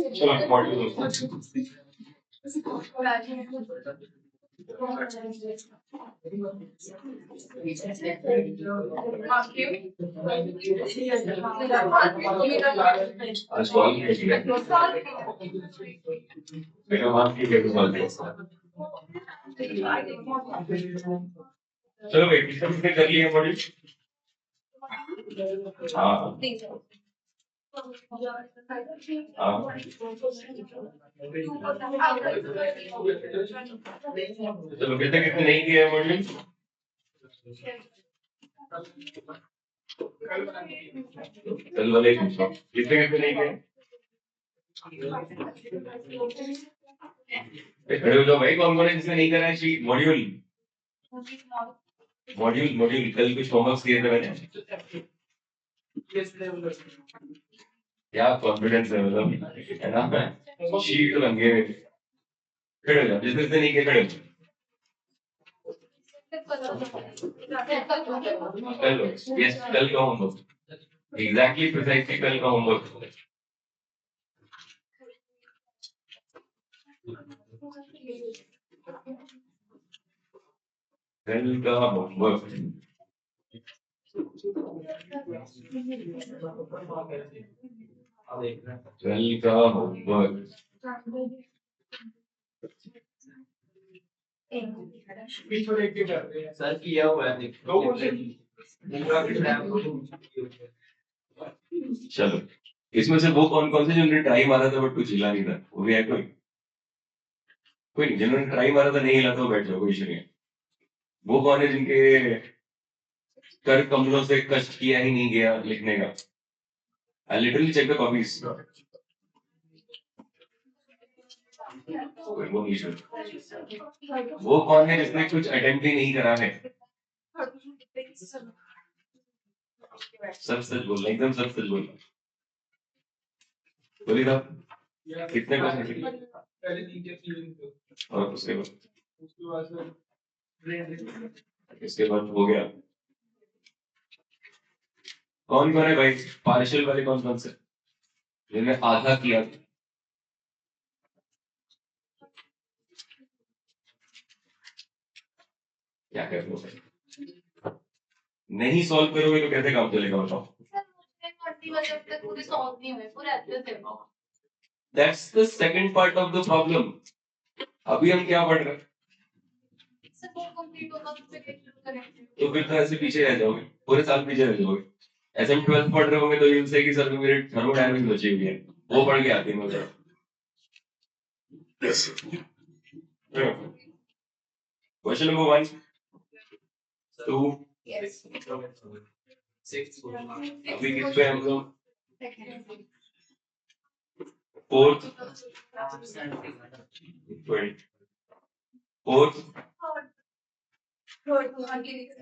चलो मॉड्यूल आज कॉल मेरा माफ कीजिए तो सॉल्व चलो भाई किसने कर लिया मॉड्यूल हाँ हाँ चलो कितने कितने नहीं किया है मॉड्यूल कल वाले पूछो कितने कितने नहीं किए खड़े हो जाओ भाई कौन कौन है जिसने नहीं करा है मॉड्यूल मॉड्यूल मॉड्यूल कल कुछ होमवर्क दिए थे मैंने क्या कॉन्फिडेंस है मतलब है ना शीट बन गए खड़े हो जाओ जिसने नहीं किया खड़े हो कल यस कल का होमवर्क एग्जैक्टली प्रिसाइसली कल का होमवर्क कल का होमवर्क कल का होमवर्क सर किया हुआ है चलो इसमें से वो कौन कौन से जिन्होंने ट्राई मारा था बट कुछ हिला नहीं था वो भी है कोई कोई नहीं जिन्होंने ट्राई मारा था नहीं हिला तो बैठ जाओ कोई इशू नहीं है वो कौन है जिनके कर कमलों से कष्ट किया ही नहीं गया लिखने का I literally check the copies वो कौन है जिसने कुछ अटेम्प्ट ही नहीं करा है सब सच बोलना एकदम सब सच बोलना बोली था कितने क्वेश्चन और उसके बाद इसके बाद हो गया कौन कौन है भाई पार्शियल वाले कौन कौन से जिन्हें आधा किया क्या कर लो नहीं सॉल्व करोगे तो कैसे काम चलेगा बताओ that's the second part of the problem अभी हम क्या पढ़ रहे हैं तो फिर तो ऐसे पीछे रह जाओगे पूरे साल पीछे रह जाओगे ऐसे हम 12th पढ़ रहे होंगे तो यूं से कि सर मेरे थर्मोडायनामिक्स बची हुई है वो पढ़ के आती है मुझे क्वेश्चन नंबर 1 2 अभी किस पे हम लोग फोर्थ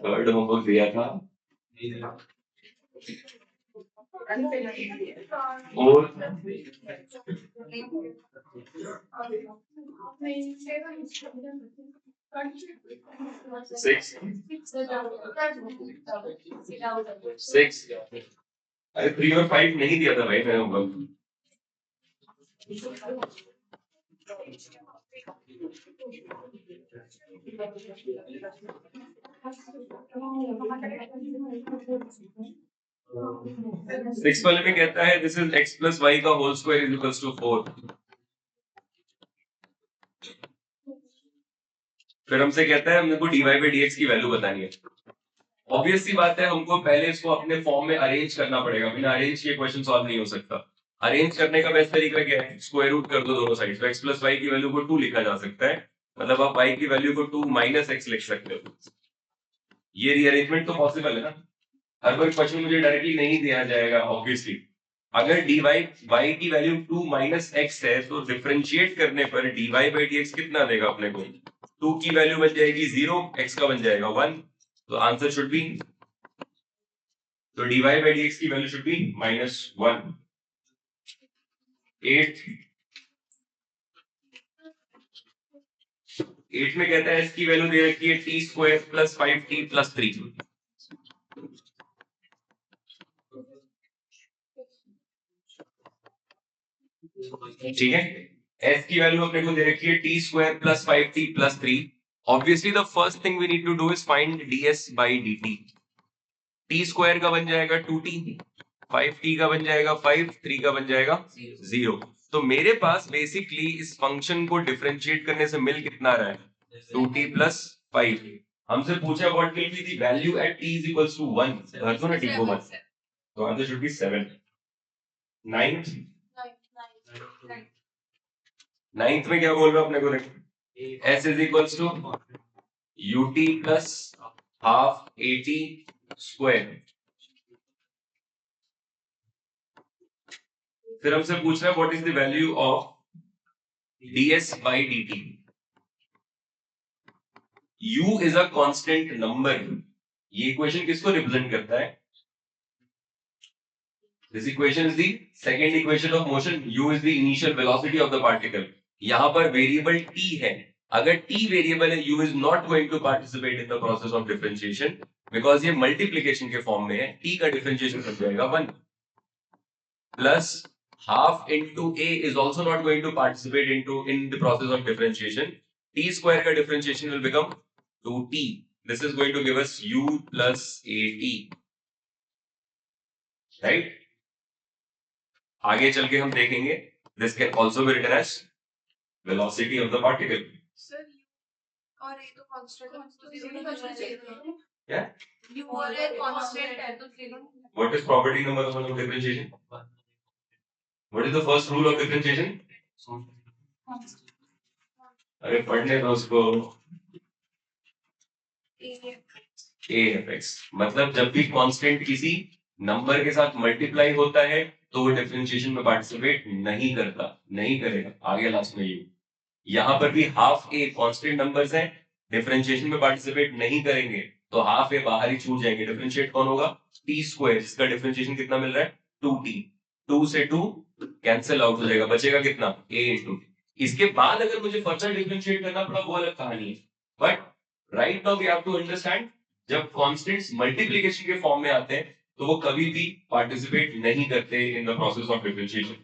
थर्ड होमवर्क दिया था फोर्थ 6 अरे 3 और 5 नहीं दिया था भाई मैंने होमवर्क सिक्स वाले में कहता है this is x plus y का whole square is equals to 4 फिर हमसे कहता है हमको dy by dx की वैल्यू बतानी है ऑब्वियस सी बात है हमको पहले इसको अपने फॉर्म में अरेंज करना पड़ेगा बिना अरेंज किए क्वेश्चन सॉल्व नहीं हो सकता अरेंज करने का बेस्ट तरीका क्या है स्क्वायर रूट कर दो दोनों साइड तो x प्लस वाई की वैल्यू को 2 लिखा जा सकता है मतलब आप y की वैल्यू को 2 माइनस x लिख सकते हो ये रीअरेंजमेंट तो पॉसिबल है ना हर कोई क्वेश्चन मुझे डायरेक्टली नहीं दिया जाएगा ऑब्वियसली अगर dy y की वैल्यू 2 माइनस x है तो डिफरेंशिएट करने पर dy by dx कितना देगा अपने को 2 की वैल्यू बन जाएगी 0 x का बन जाएगा 1 तो आंसर शुड बी तो dy by dx की वैल्यू शुड बी -1 8 में कहता है इसकी वैल्यू दे रखी है t² + 5t + 3 ठीक है, s की वैल्यू अपने को दे रखी है t square plus 5t plus 3। Obviously the first thing we need to do is find ds by dt। t square का बन जाएगा 2t, 5t का बन जाएगा 5, 3 का बन जाएगा 0। तो मेरे पास बेसिकली इस फंक्शन को डिफरेंशिएट करने से मिल कितना रहा है, 2t प्लस 5। हमसे पूछा what will be the value at t is equals to 1, हर तो ना t को 1, तो answer should be 7। Ninth ninth में क्या बोल रहा हूं अपने को, देखो s is equals to ut plus half at square. फिर हमसे पूछ रहा है what is the value of ds by dt। u is a constant number. ये इक्वेशन किसको रिप्रेजेंट करता है, this equation is the second equation of motion. u is the initial velocity of the particle. यहां पर variable t है, अगर t variable है u is not going to participate in the process of differentiation because ये multiplication के form में है। t का डिफरेंशिएशन बन जाएगा 1 plus half into a is also not going to participate in the process of differentiation. T square का differentiation will become 2t. This is going to give us u plus at, right? आगे चल के हम देखेंगे this can also be written as velocity of the particle. Sir, और ये तो constant है, तो zero नहीं होना चाहिए। Yeah. U और a constant है, तो zero। What is property number one of differentiation? What is the first rule of differentiation? अरे पढ़ने दो उसको। AFX मतलब जब भी कांस्टेंट किसी नंबर के साथ मल्टीप्लाई होता है तो वो डिफरेंशिएशन में पार्टिसिपेट नहीं करता, नहीं करेगा। आगे लास्ट में यू, यहां पर भी हाफ ए कांस्टेंट नंबर्स हैं, डिफरेंशिएशन में पार्टिसिपेट नहीं करेंगे तो हाफ ए बाहर ही छूट जाएंगे। डिफरेंशिएट कौन होगा, टी स्क्वायर, जिसका डिफरेंशिएशन कितना मिल रहा है 2t। 2 से 2 कैंसिल आउट हो जाएगा, बचेगा कितना a इंटू। इसके बाद अगर मुझे फर्दर डिफरेंशिएट करना पड़ा वो अलग कहानी है, but right now we have to understand जब कांस्टेंट्स मल्टीप्लिकेशन के फॉर्म में आते हैं तो वो कभी भी पार्टिसिपेट नहीं करते in the process of differentiation.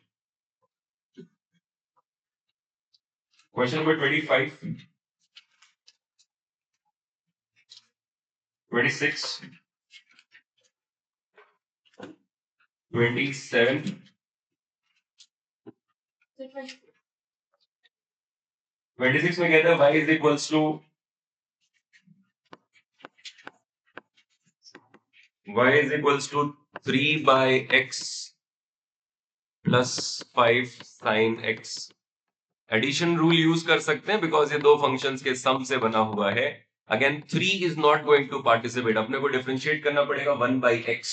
Question number 25, 26, 27, 26 में कहता है y is equals to y is equals to 3 by x plus 5 sin x। Addition rule use कर सकते हैं बिकॉज ये दो फंक्शंस के सम से बना हुआ है। Again 3 is not going to participate, अपने को डिफरेंशिएट करना पड़ेगा 1 by x।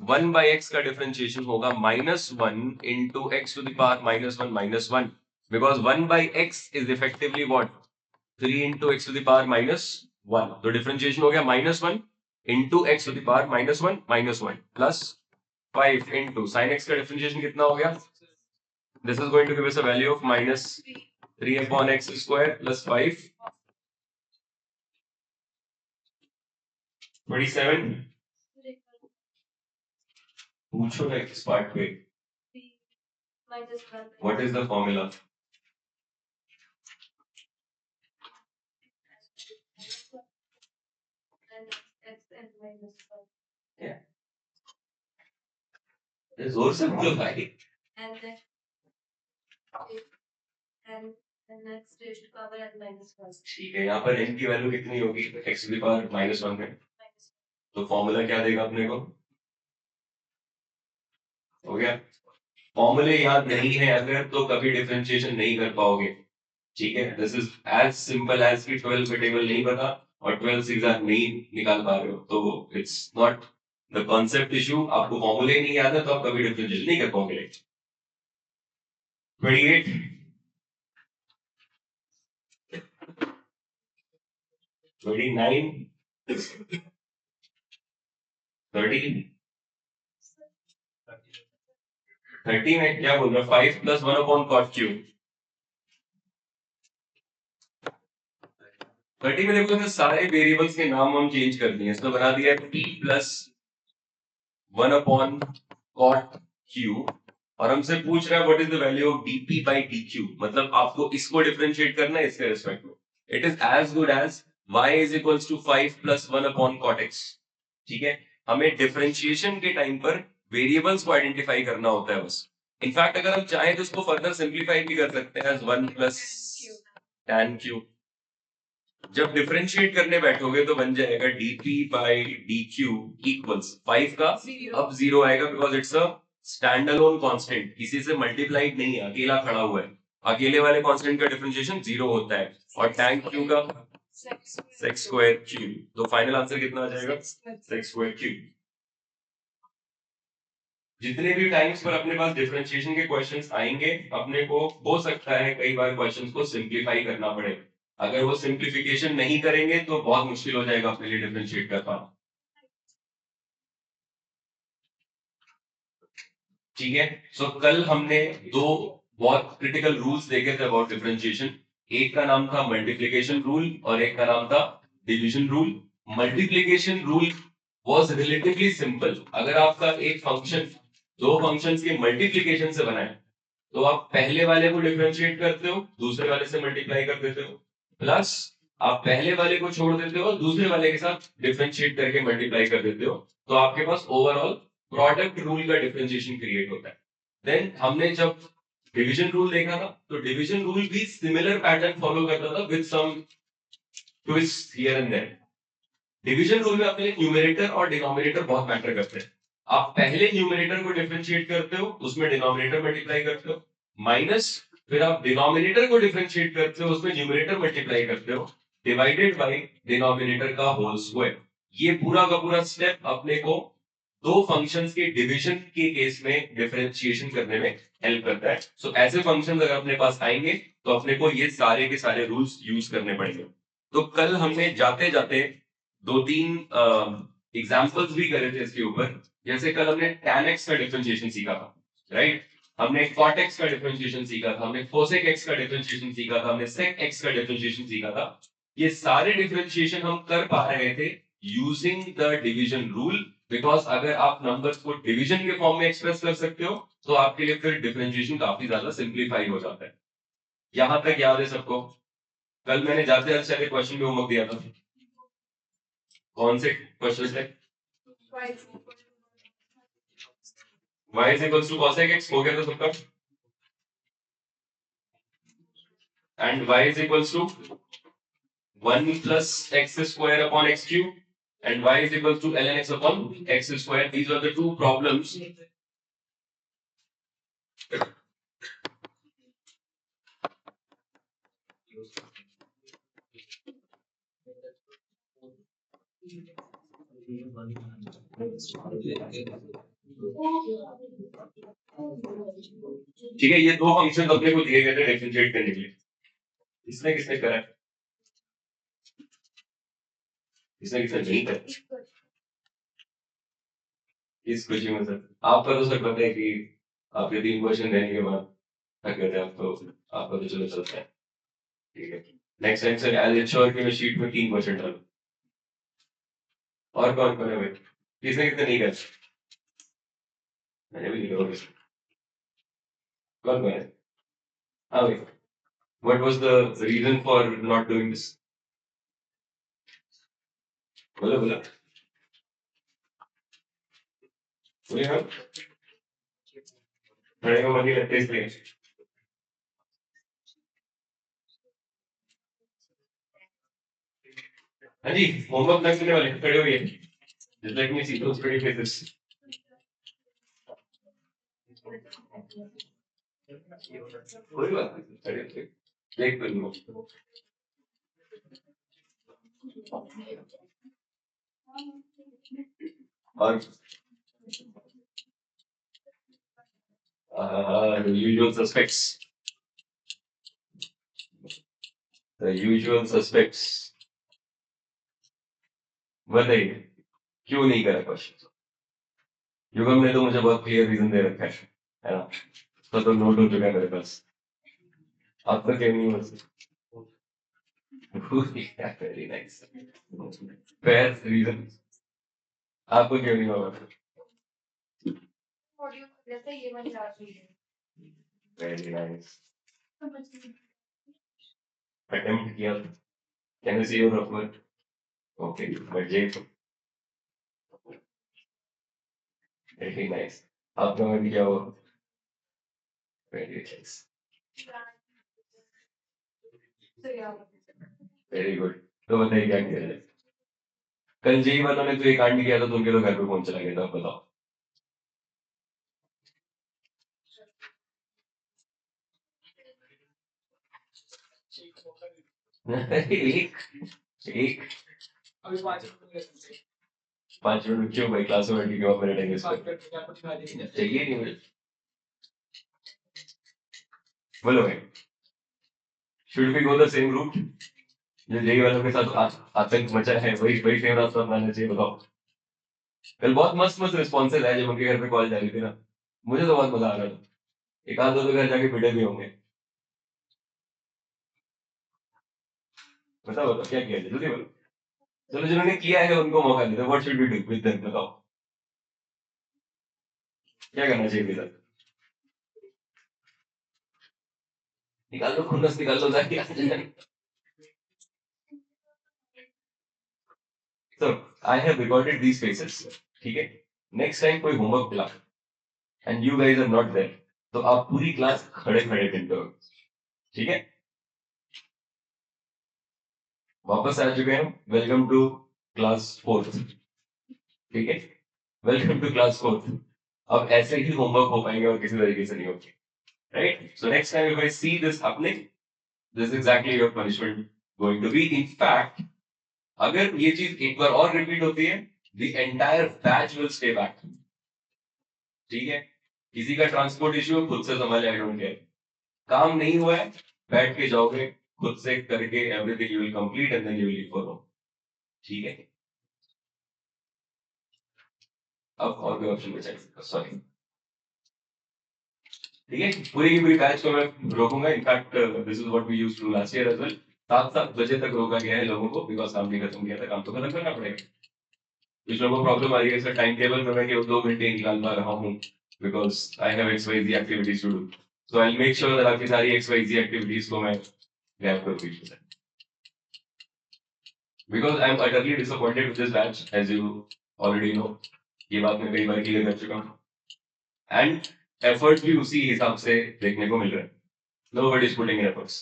1 by x का डिफरेंशिएशन होगा -1 into x to the power -1 because 1 by x is effectively what 3 into x to the power -1। तो डिफरेंशिएशन हो गया -1 into x to the power -1 plus 5 into sin x का differentiation कितना हो गया, this is going to give us a value of -3 upon x square plus 5। 27 पूछो ना किस पार्ट पे, what is the formula? जोर से बोलो भाई। ठीक है, यहाँ पर n की वैल्यू कितनी होगी x to the power -1 में, तो फॉर्मूला क्या देगा अपने को, हो गया। फॉर्मूले याद नहीं है अगर तो कभी डिफरेंशिएशन नहीं कर पाओगे, ठीक है। This is as simple as कि 12 का टेबल नहीं पता और 12 से एग्जैक्ट नहीं निकाल पा रहे हो तो it's not the concept issue. आपको फॉर्मूले नहीं याद है तो आप कभी डिफरेंशिएशन नहीं कर पाओगे। 28, 29, 30, 30 में क्या बोल रहा है 5 plus 1 upon cot cube। 30 में देखो तो सारे वेरिएबल्स के नाम हम चेंज कर दिए, इसमें बना दिया t plus 1 upon cot cube और हमसे पूछ रहा है what is the value of dp by dq, मतलब आपको इसको डिफरेंशिएट करना है इसके रिस्पेक्ट में. It is as good as y is equals to 5 plus 1 upon cot x. ठीक है, हमें डिफरेंशिएशन के टाइम पर वेरिएबल्स को आइडेंटिफाई करना होता है बस. इनफैक्ट अगर हम चाहें तो इसको फर्दर सिंप्लीफाई भी कर सकते हैं एज 1 प्लस tan q. जब डिफरेंशिएट करने बैठोगे तो बन जाएगा dp बाई dq इक्वल्स 5 का अब 0 आएगा because it's a stand alone constant, किसी से मल्टीप्लाइड नहीं है, अकेला खड़ा हुआ है. अकेले वाले कांस्टेंट का डिफरेंशिएशन 0 होता है. और tan q का sec स्क्वायर q. तो फाइनल आंसर कितना आ जाएगा? sec square q. जितने भी टाइम्स पर अपने पास डिफरेंशिएशन के क्वेश्चंस आएंगे, अपने को हो सकता है कई बार क्वेश्चंस को सिंप्लीफाई करना पड़े. अगर वो सिंप्लीफिकेशन नहीं करेंगे तो बहुत मुश्किल हो जाएगा अपने लिए डिफरेंशिएट कर पाना. ठीक है, सो कल हमने दो बहुत क्रिटिकल रूल्स देखे थे अबाउट डिफरेंशिएशन. एक का नाम था मल्टीप्लिकेशन रूल और एक का नाम था division rule. Multiplication rule was relatively simple. अगर आपका एक फंक्शन दो फंक्शंस के मल्टीप्लिकेशन से बना है तो आप पहले वाले को डिफरेंशिएट करते हो, दूसरे वाले से मल्टीप्लाई कर देते हो, प्लस आप पहले वाले को छोड़ देते हो, दूसरे वाले के साथ डिफरेंशिएट करके मल्टीप्लाई कर देते हो, तो आपके पास ओवरऑल प्रोडक्ट रूल का डिफरेंशिएशन क्रिएट होता है. देन हमने जब डिवीजन रूल देखा था तो डिवीजन रूल भी सिमिलर पैटर्न फॉलो करता था with some twist here and there. Division rule में अपने न्यूमरेटर और डिनोमिनेटर बहुत मैटर करते हैं. आप पहले न्यूमरेटर को डिफरेंशिएट करते हो, उसमें डिनोमिनेटर मल्टीप्लाई करते हो, माइनस फिर आप डिनोमिनेटर को डिफरेंशिएट करते हो, उसमें न्यूमरेटर मल्टीप्लाई करते हो, डिवाइडेड बाय डिनोमिनेटर का होल स्क्वायर. ये पूरा का पूरा स्टेप अपने को दो फंक्शंस के डिवीजन के केस में डिफरेंशिएशन करने में हेल्प करता है. सो ऐसे फंक्शंस अगर अपने पास आएंगे तो अपने को ये सारे के सारे रूल्स यूज करने पड़ेंगे. तो कल हमने जाते जाते दो तीन एग्जांपल्स भी करे थे इसके ऊपर. जैसे कल हमने tan x का डिफरेंशिएशन सीखा था, राइट. हमने cot x का डिफरेंशिएशन सीखा था, हमने cosec x का डिफरेंशिएशन सीखा था, हमने sec x का डिफरेंशिएशन सीखा था. ये सारे डिफरेंशिएशन हम कर पा रहे थे using the division rule, because अगर आप नंबर्स को डिवीजन के फॉर्म में एक्सप्रेस कर सकते हो तो आपके लिए फिर डिफरेंशिएशन काफी ज्यादा सिंप्लीफाई हो जाता है. यहां तक याद है सबको? कल मैंने जाते जाते सारे क्वेश्चन में होमवर्क दिया था. कौन से क्वेश्चन थे? y is equals to cosec x हो गया था सबका, and y is equals to 1 plus x square upon x cube and y is equals to ln x upon x square. These are the two problems. ठीक है, ये दो function अपने को दिए गए थे डिफरेंशिएट करने के लिए. इसने किसने करा? इसने किसने नहीं करा? इस खुशी में सर आपका तो सर पता है कि आपके 3 क्वेश्चन देने के बाद थक गए थे आप, तो आपका तो चलो चलता है. ठीक है, next time sir I ensure कि मैं शीट में 3 क्वेश्चन डालूं. और कौन कौन है भाई? किसने किसने नहीं करा? मैंने भी नहीं करा. कौन कौन है? हाँ भाई, what was the reason for not doing this? बोलो बोलो बोलिए. हाँ, पढ़ने का मन नहीं लगता इसलिए. हाँ जी, होमवर्क ना करने वाले खड़े हुए हैं. Just let me see those pretty faces. कोई बात नहीं, खड़े थे. देख तो लो. और the usual suspects. The usual suspects. बताइए क्यों नहीं करा क्वेश्चन? युगम ने तो मुझे बहुत क्लियर रीजन दे रखा है ना. तो नोट हो चुका है मेरे पास. आपका क्या नहीं हो सकता? Very nice, fair reason. आपको क्यों नहीं होगा? जैसे ये बन जाती है वेरी नाइस, अटेम्प्ट किया, can you see your rough work? Okay, but ये वेरी नाइस, आपका में भी क्या हुआ? Very nice, very good. तो बताइए क्या किया जाए? कल जेई वालों ने तो एक कांड किया था तो उनके तो घर पे फोन चला गया था, अब बताओ। एक एक अभी 5 मिनट क्यों भाई, क्लास में बैठ के क्यों आप मेरे टाइम वेस्ट कर रहे हैं? चाहिए नहीं मुझे, बोलो भाई, should we go the same route जो जेई वालों के साथ आतंक मचा है, वही वही सेम रास्ता अपनाना चाहिए, बताओ। कल बहुत मस्त मस्त रिस्पॉन्सेज है जब उनके घर पे कॉल जा रही थी ना, मुझे तो बहुत मजा आ रहा था। एक आध दो तो घर जाके पिटे भी होंगे। बताओ बताओ क्या किया जाए, जल्दी बोलो। चलो जिन्होंने किया है उनको मौका देते, what should we do with them, बताओ क्या करना चाहिए इनके साथ? निकाल दो खुन्नस, निकाल दो जाके। So I have recorded these faces, ठीक है? Next time कोई होमवर्क मिला and you guys are not there, तो आप पूरी क्लास खड़े खड़े टिल करो, ठीक है? वापस आ चुके हैं, वेलकम टू क्लास 4th, ठीक है? Welcome to class 4th। अब ऐसे ही होमवर्क हो पाएंगे और किसी तरीके से नहीं होंगे, right? So next time if I see this happening, this is exactly your punishment going to be. In fact, अगर ये चीज एक बार और रिपीट होती है, the entire batch will stay back, ठीक है? किसी का ट्रांसपोर्ट इश्यू खुद से संभाले, आई डोंट केयर। काम नहीं हुआ है, बैठ के जाओगे खुद से करके, everything you will complete and then you will leave for home, ठीक है? अब और कोई ऑप्शन बचा नहीं, सॉरी, ठीक है? पूरी की पूरी बैच को मैं रोकूंगा, in fact this is what we used to last year as well. 7-7 बजे तक रोका गया है लोगों को, बिकॉज काम नहीं खत्म किया था, काम तो खत्म करना पड़ेगा। कुछ लोगों को प्रॉब्लम आ रही है सर टाइम टेबल में, मैं केवल 2 घंटे निकाल पा रहा हूँ because I have XYZ activities to do, so I will make sure that आपकी सारी XYZ एक्टिविटीज को मैं गैप कर दूंगा, because I'm utterly disappointed with this batch, as you already know. ये बात मैं कई बार क्लियर कर चुका हूँ, and efforts भी उसी हिसाब से देखने को मिल रहे हैं, nobody is putting in efforts.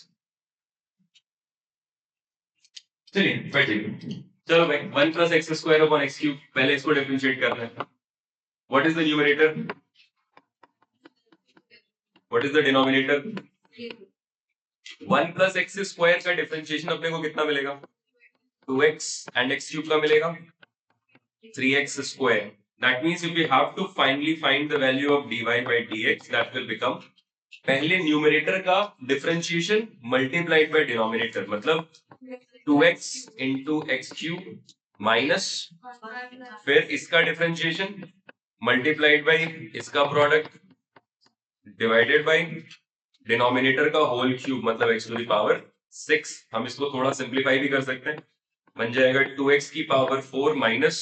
चलिए बैठिए, चलो भाई 1 plus x square upon x cube, पहले इसको डिफरेंशिएट करना है। What is the numerator? What is the denominator? 1 plus x square का डिफरेंशिएशन अपने को कितना मिलेगा? 2x and x cube का मिलेगा 3x square. That means if we have to finally find the value of dy by dx, that will become पहले numerator का differentiation multiplied by denominator, मतलब 2x into x cube minus फिर इसका differentiation multiplied by इसका product divided by denominator का whole cube, मतलब x to the power 6। हम इसको थोड़ा सिंप्लीफाई भी कर सकते हैं, बन जाएगा 2x की power 4 minus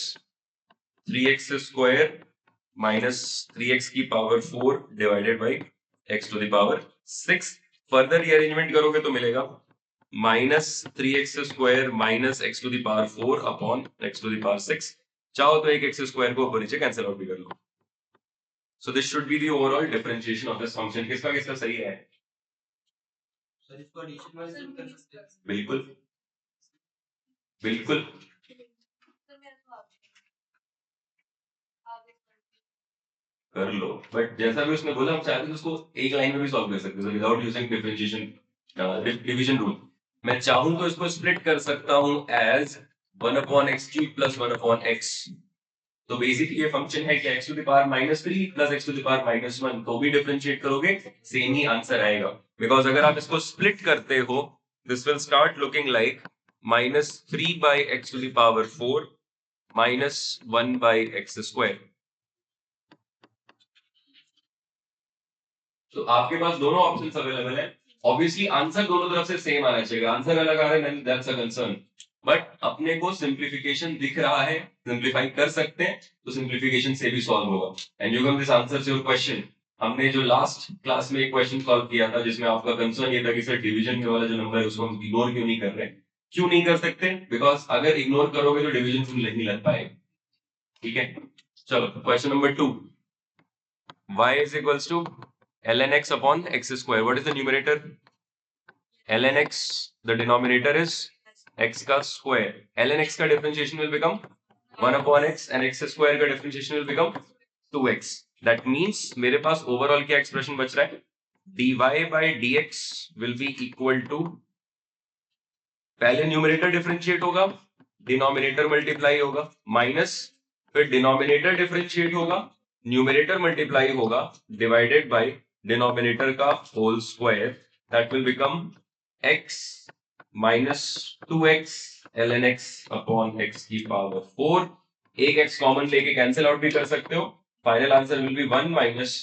3x square minus 3x की power 4 divided by x to the power 6। Further rearrangement करोगे तो मिलेगा minus 3x square minus x to the power 4 upon x to the power 6। चाहो तो एक x स्क्वायर को ऊपर नीचे कैंसिल आउट भी कर लो। So this should be the overall differentiation of this function. किसका किसका सही है? सर इसको एडिशन वाले कर सकते हैं। बिल्कुल बिल्कुल कर लो, बट जैसा भी उसने बोला हम चाहते हैं उसको एक लाइन में भी सॉल्व कर सकते हैं without using differentiation division rule. मैं चाहूं तो इसको स्प्लिट कर सकता हूं as 1 upon x cube plus 1 upon x। तो बेसिकली ये फंक्शन है कि x to the power -3 plus x to the power -1, तो भी डिफरेंशिएट करोगे सेम ही आंसर आएगा, बिकॉज अगर आप इसको स्प्लिट करते हो this will start looking like -3 by x to the power 4 -1 bye x square. तो आपके पास दोनों ऑप्शंस अवेलेबल है, ऑब्वियसली आंसर दोनों तरफ से सेम आना चाहिए, आंसर अलग आ रहा है दैट्स अ कंसर्न, बट अपने को सिंप्लीफिकेशन दिख रहा है, सिंप्लीफाई कर सकते हैं, तो सिंप्लीफिकेशन से भी सॉल्व होगा। And you come this answer your question. हमने जो लास्ट क्लास में एक क्वेश्चन सॉल्व किया था जिसमें आपका कंसर्न ये था कि सर डिवीजन वाला जो नंबर है उसको हम इग्नोर क्यों नहीं कर रहे? क्यों नहीं कर सकते? बिकॉज अगर इग्नोर करोगे तो डिवीजन रूल नहीं लग पाएगा। ठीक है, चलो question number 2। y is equals to ln x upon x square. What is the numerator? ln x. The denominator is x का square. ln x का differentiation will become 1 upon x and x square का differentiation will become 2x. That means मेरे पास overall क्या expression बच रहा है? dy by dx will be equal to, पहले numerator differentiate होगा, डिनोमिनेटर मल्टीप्लाई होगा, माइनस, फिर डिनोमिनेटर डिफरेंशिएट होगा, न्यूमरेटर मल्टीप्लाई होगा, डिवाइडेड बाय डिनोमिनेटर का whole square, that will become x minus 2x ln x upon x की power 4। एक x common लेके कैंसिल आउट भी कर सकते हो। Final answer will be 1 minus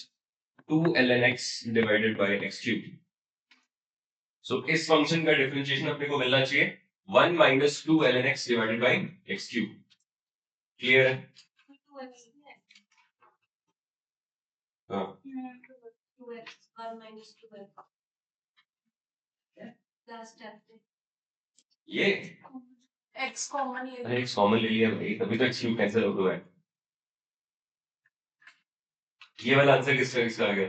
2 ln x divided by x cube. So इस function का डिफरेंशिएशन अपने को मिलना चाहिए 1 minus 2 ln x divided by x cube. Clear है? हाँ, ये x कॉमन ले अरे x कॉमन ले लिया भाई, तभी तो x क्यूब कैंसिल आउट हुआ है। ये वाला आंसर किसका किसका आ गया?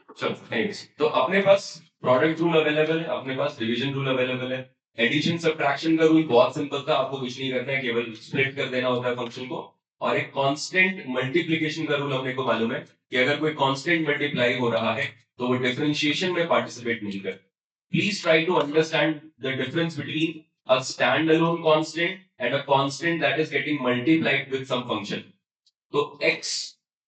चलो anyways, तो अपने पास प्रोडक्ट रूल अवेलेबल है, अपने पास डिवीजन रूल अवेलेबल है, एडिशन सब्ट्रैक्शन का रूल बहुत सिंपल था, आपको कुछ नहीं करना है, केवल स्प्लिट कर देना होता है फंक्शन को। और एक कांस्टेंट मल्टीप्लिकेशन का रूल अपने को मालूम है कि अगर कोई कांस्टेंट मल्टीप्लाई हो रहा है तो वो डिफरेंशिएशन में पार्टिसिपेट नहीं कर। Please try to understand the difference between a stand alone constant and a constant that is getting multiplied with some function. तो x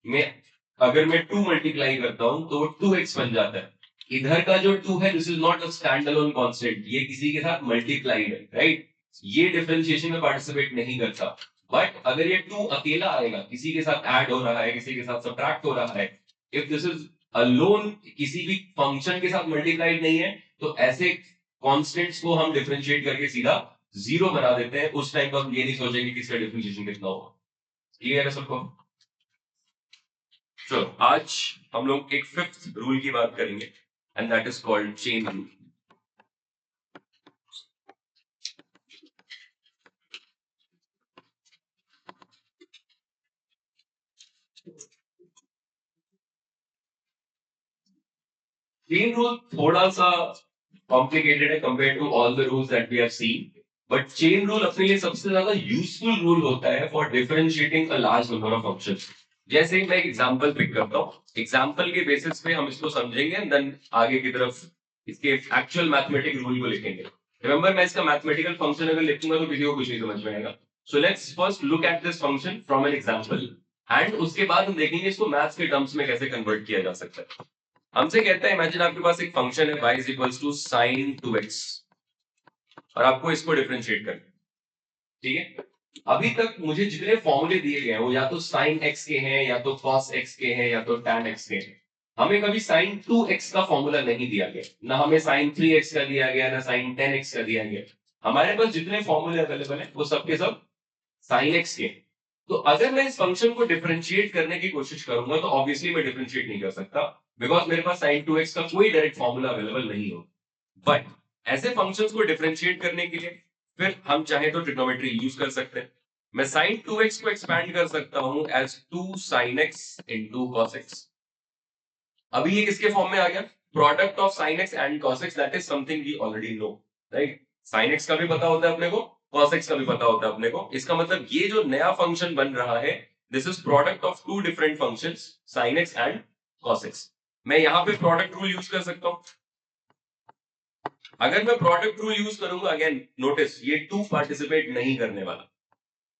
में अगर मैं 2 मल्टीप्लाई करता हूं तो वो 2x बन जाता है। इधर का जो 2 है this is not a stand alone constant, ये किसी के साथ मल्टीप्लाइड है, राइट? ये डिफरेंशिएशन में पार्टिसिपेट नहीं करता। बट अगर ये 2 अकेला आएगा, किसी के साथ ऐड हो रहा है, किसी के साथ सब्ट्रैक्ट हो रहा है, इफ दिस इज अलोन किसी भी फंक्शन के साथ मल्टीप्लाइड नहीं है, तो ऐसे कांस्टेंट्स को हम डिफरेंशिएट करके सीधा 0 बना देते हैं। उस टाइम पर हम ये नहीं सोचेंगे कि इसका डिफरेंशिएशन कितना होगा। क्लियर है सबको? चलो आज हम लोग एक 5th रूल की बात करेंगे and that is called chain rule. Chain rule थोड़ा सा कॉम्प्लिकेटेड है compare to all the rules that we have seen, but chain rule अपने लिए सबसे ज्यादा यूजफुल रूल होता है for differentiating a large number of functions. जैसे मैं एक एग्जांपल पिक करता हूँ, एग्जांपल के बेसिस पे हम इसको समझेंगे एंड देन आगे की तरफ इसके एक्चुअल मैथमेटिक रूल को लिखेंगे। रिमेंबर, मैं इसका मैथमेटिकल फंक्शन अगर लिखूंगा तो किसी को कुछ नहीं समझ में आएगा। So let's first look at this function from an example and उसके बाद हम देखेंगे इसको मैथ्स के टर्म्स में कैसे कन्वर्ट किया जा सकता है। हमसे कहता है इमेजिन आपके पास एक फंक्शन है y is equals to sin 2x और आपको इसको डिफरेंशिएट करना है। ठीक है, अभी तक मुझे जितने फॉर्मूले दिए गए हैं वो या तो sin x के हैं, या तो cos x के हैं, या तो tan x के हैं। हमें कभी sin 2x का फॉर्मूला नहीं दिया गया, ना हमें sin 3x का दिया गया, ना sin 10x का दिया गया। हमारे पास जितने फॉर्मूले अवेलेबल है वो सबके सब sin x के। तो अगर मैं इस फंक्शन को डिफरेंशिएट करने की कोशिश करूंगा तो ऑब्वियसली मैं डिफरेंशिएट नहीं कर सकता, बिकॉज मेरे पास sin 2x का कोई डायरेक्ट फॉर्मूला अवेलेबल नहीं हो। बट ऐसे फंक्शंस को डिफरेंशिएट करने के लिए फिर हम चाहे तो ट्रिग्नोमेट्री यूज कर सकते हैं। मैं sin 2x को एक्सपैंड कर सकता हूं as 2 sin x into cos x। अभी ये किसके फॉर्म में आ गया? Product of sin x and cos x, that is something we already know, right? sin x का भी पता होता है अपने को, cos x का भी पता होता है अपने को। इसका मतलब ये जो नया फंक्शन बन रहा है this is product of 2 different functions sin x and cos x। मैं यहां पे प्रोडक्ट रूल यूज कर सकता हूं। अगर मैं प्रोडक्ट रूल यूज करूंगा, अगेन नोटिस ये 2 पार्टिसिपेट नहीं करने वाला।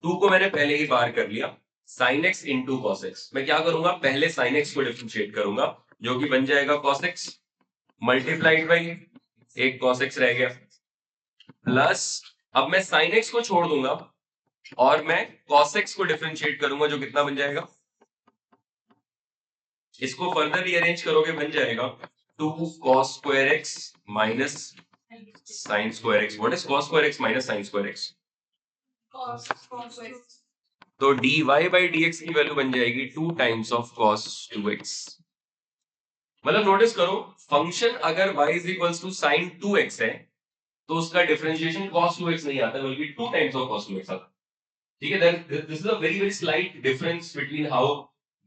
2 को मैंने पहले ही बार कर लिया, sin x into cos x। मैं क्या करूंगा, पहले sin x को डिफरेंशिएट करूंगा जो कि बन जाएगा cos x मल्टीप्लाइड बाई एक cos x रह गया, प्लस अब मैं sin x को छोड़ दूंगा और मैं cos x को डिफरेंशिएट करूंगा जो कितना बन जाएगा, इसको फर्दर रीअरेंज करोगे बन जाएगा 2 cos square x minus sign square x. What is cos square x minus sign square x? cos x. तो dy by dx की वैल्यू बन जाएगी 2 टाइम्स ऑफ cos 2x. मतलब नोटिस करो, फंक्शन अगर y is equals to sine 2x है तो उसका डिफरेंशिएशन cos 2x नहीं आता बल्कि 2 टाइम्स ऑफ cos 2x आता. ठीक है, this is a very very slight difference between how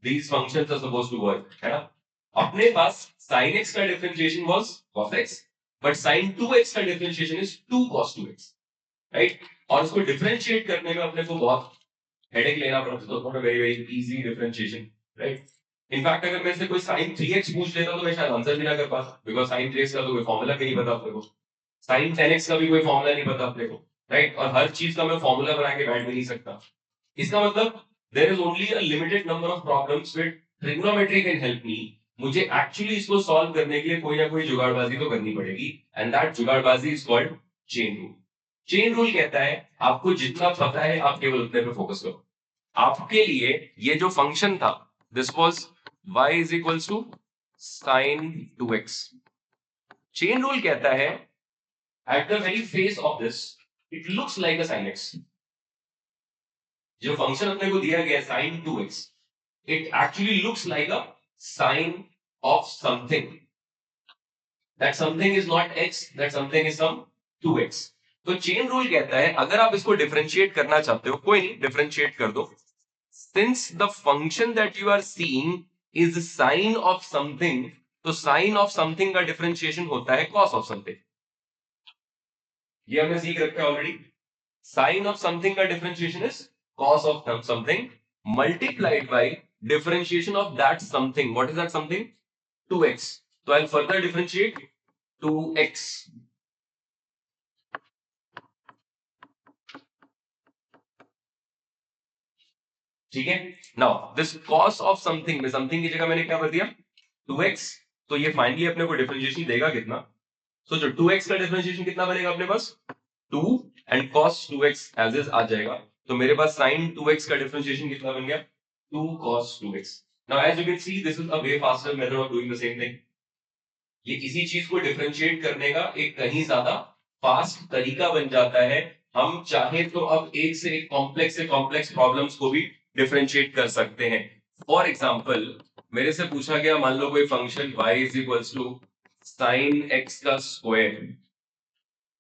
these functions are supposed to work, है ना. अपने पास sin x का differentiation was cos x, but sin 2x का differentiation is 2 cos 2x, right. और उसको डिफरेंशिएट करने में अपने को बहुत हेडेक लेना पड़ता है, तो not a very very easy differentiation, right. In fact अगर मैं से कोई sin 3x पूछ लेता तो मैं शायद आंसर भी ना कर पाता, बिकॉज़ sin 3x का तो कोई फार्मूला भी नहीं पता अपने को, sin 10x का भी कोई फार्मूला नहीं पता अपने को, राइट. और हर चीज का मैं फार्मूला बना के बैठ भी नहीं सकता. इसका मतलब there is only a limited number of problems with trigonometry can help me. मुझे एक्चुअली इसको सॉल्व करने के लिए कोई ना कोई जुगाड़बाजी तो करनी पड़ेगी, एंड दैट जुगाड़बाजी is called chain rule. Chain rule कहता है आपको जितना पता है आप केवल उतने पे फोकस करो. आपके लिए ये जो फंक्शन था, this was y is equals to sin 2x. Chain rule कहता है at the very face of this it looks like a sin x. जो फंक्शन अपने को दिया गया sin 2x, it actually looks like a sine of something. That something is not x, that something is some 2x. तो chain rule कहता है अगर आप इसको डिफरेंशिएट करना चाहते हो, कोई नहीं, डिफरेंशिएट कर दो. Since the function that you are seeing is sine of something, तो sine of something का डिफरेंशिएशन होता है cos of something. ये हमने सीख रखा है ऑलरेडी. Sine of something का differentiation is cos of something multiplied by differentiation of that something. What is that something? 2x. So I'll further differentiate 2x. ठीक है. Now this cos of something में something की जगह मैंने क्या कर दिया 2x. तो ये फाइनली अपने को डिफरेंशिएशन देगा कितना? So जो 2x का डिफरेंशिएशन कितना बनेगा अपने पास 2 and cos 2x as is आ जाएगा. तो मेरे पास sin 2x का डिफरेंशिएशन कितना बन गया 2 cos 2x. Now as you can see this is a way faster method of doing the same thing. ये किसी चीज को डिफरेंशिएट करने का एक कहीं ज्यादा फास्ट तरीका बन जाता है. हम चाहे तो अब एक से कॉम्प्लेक्स प्रॉब्लम्स को भी डिफरेंशिएट कर सकते हैं. फॉर एग्जांपल मेरे से पूछा गया, मान लो कोई function y is equals to sin x का square.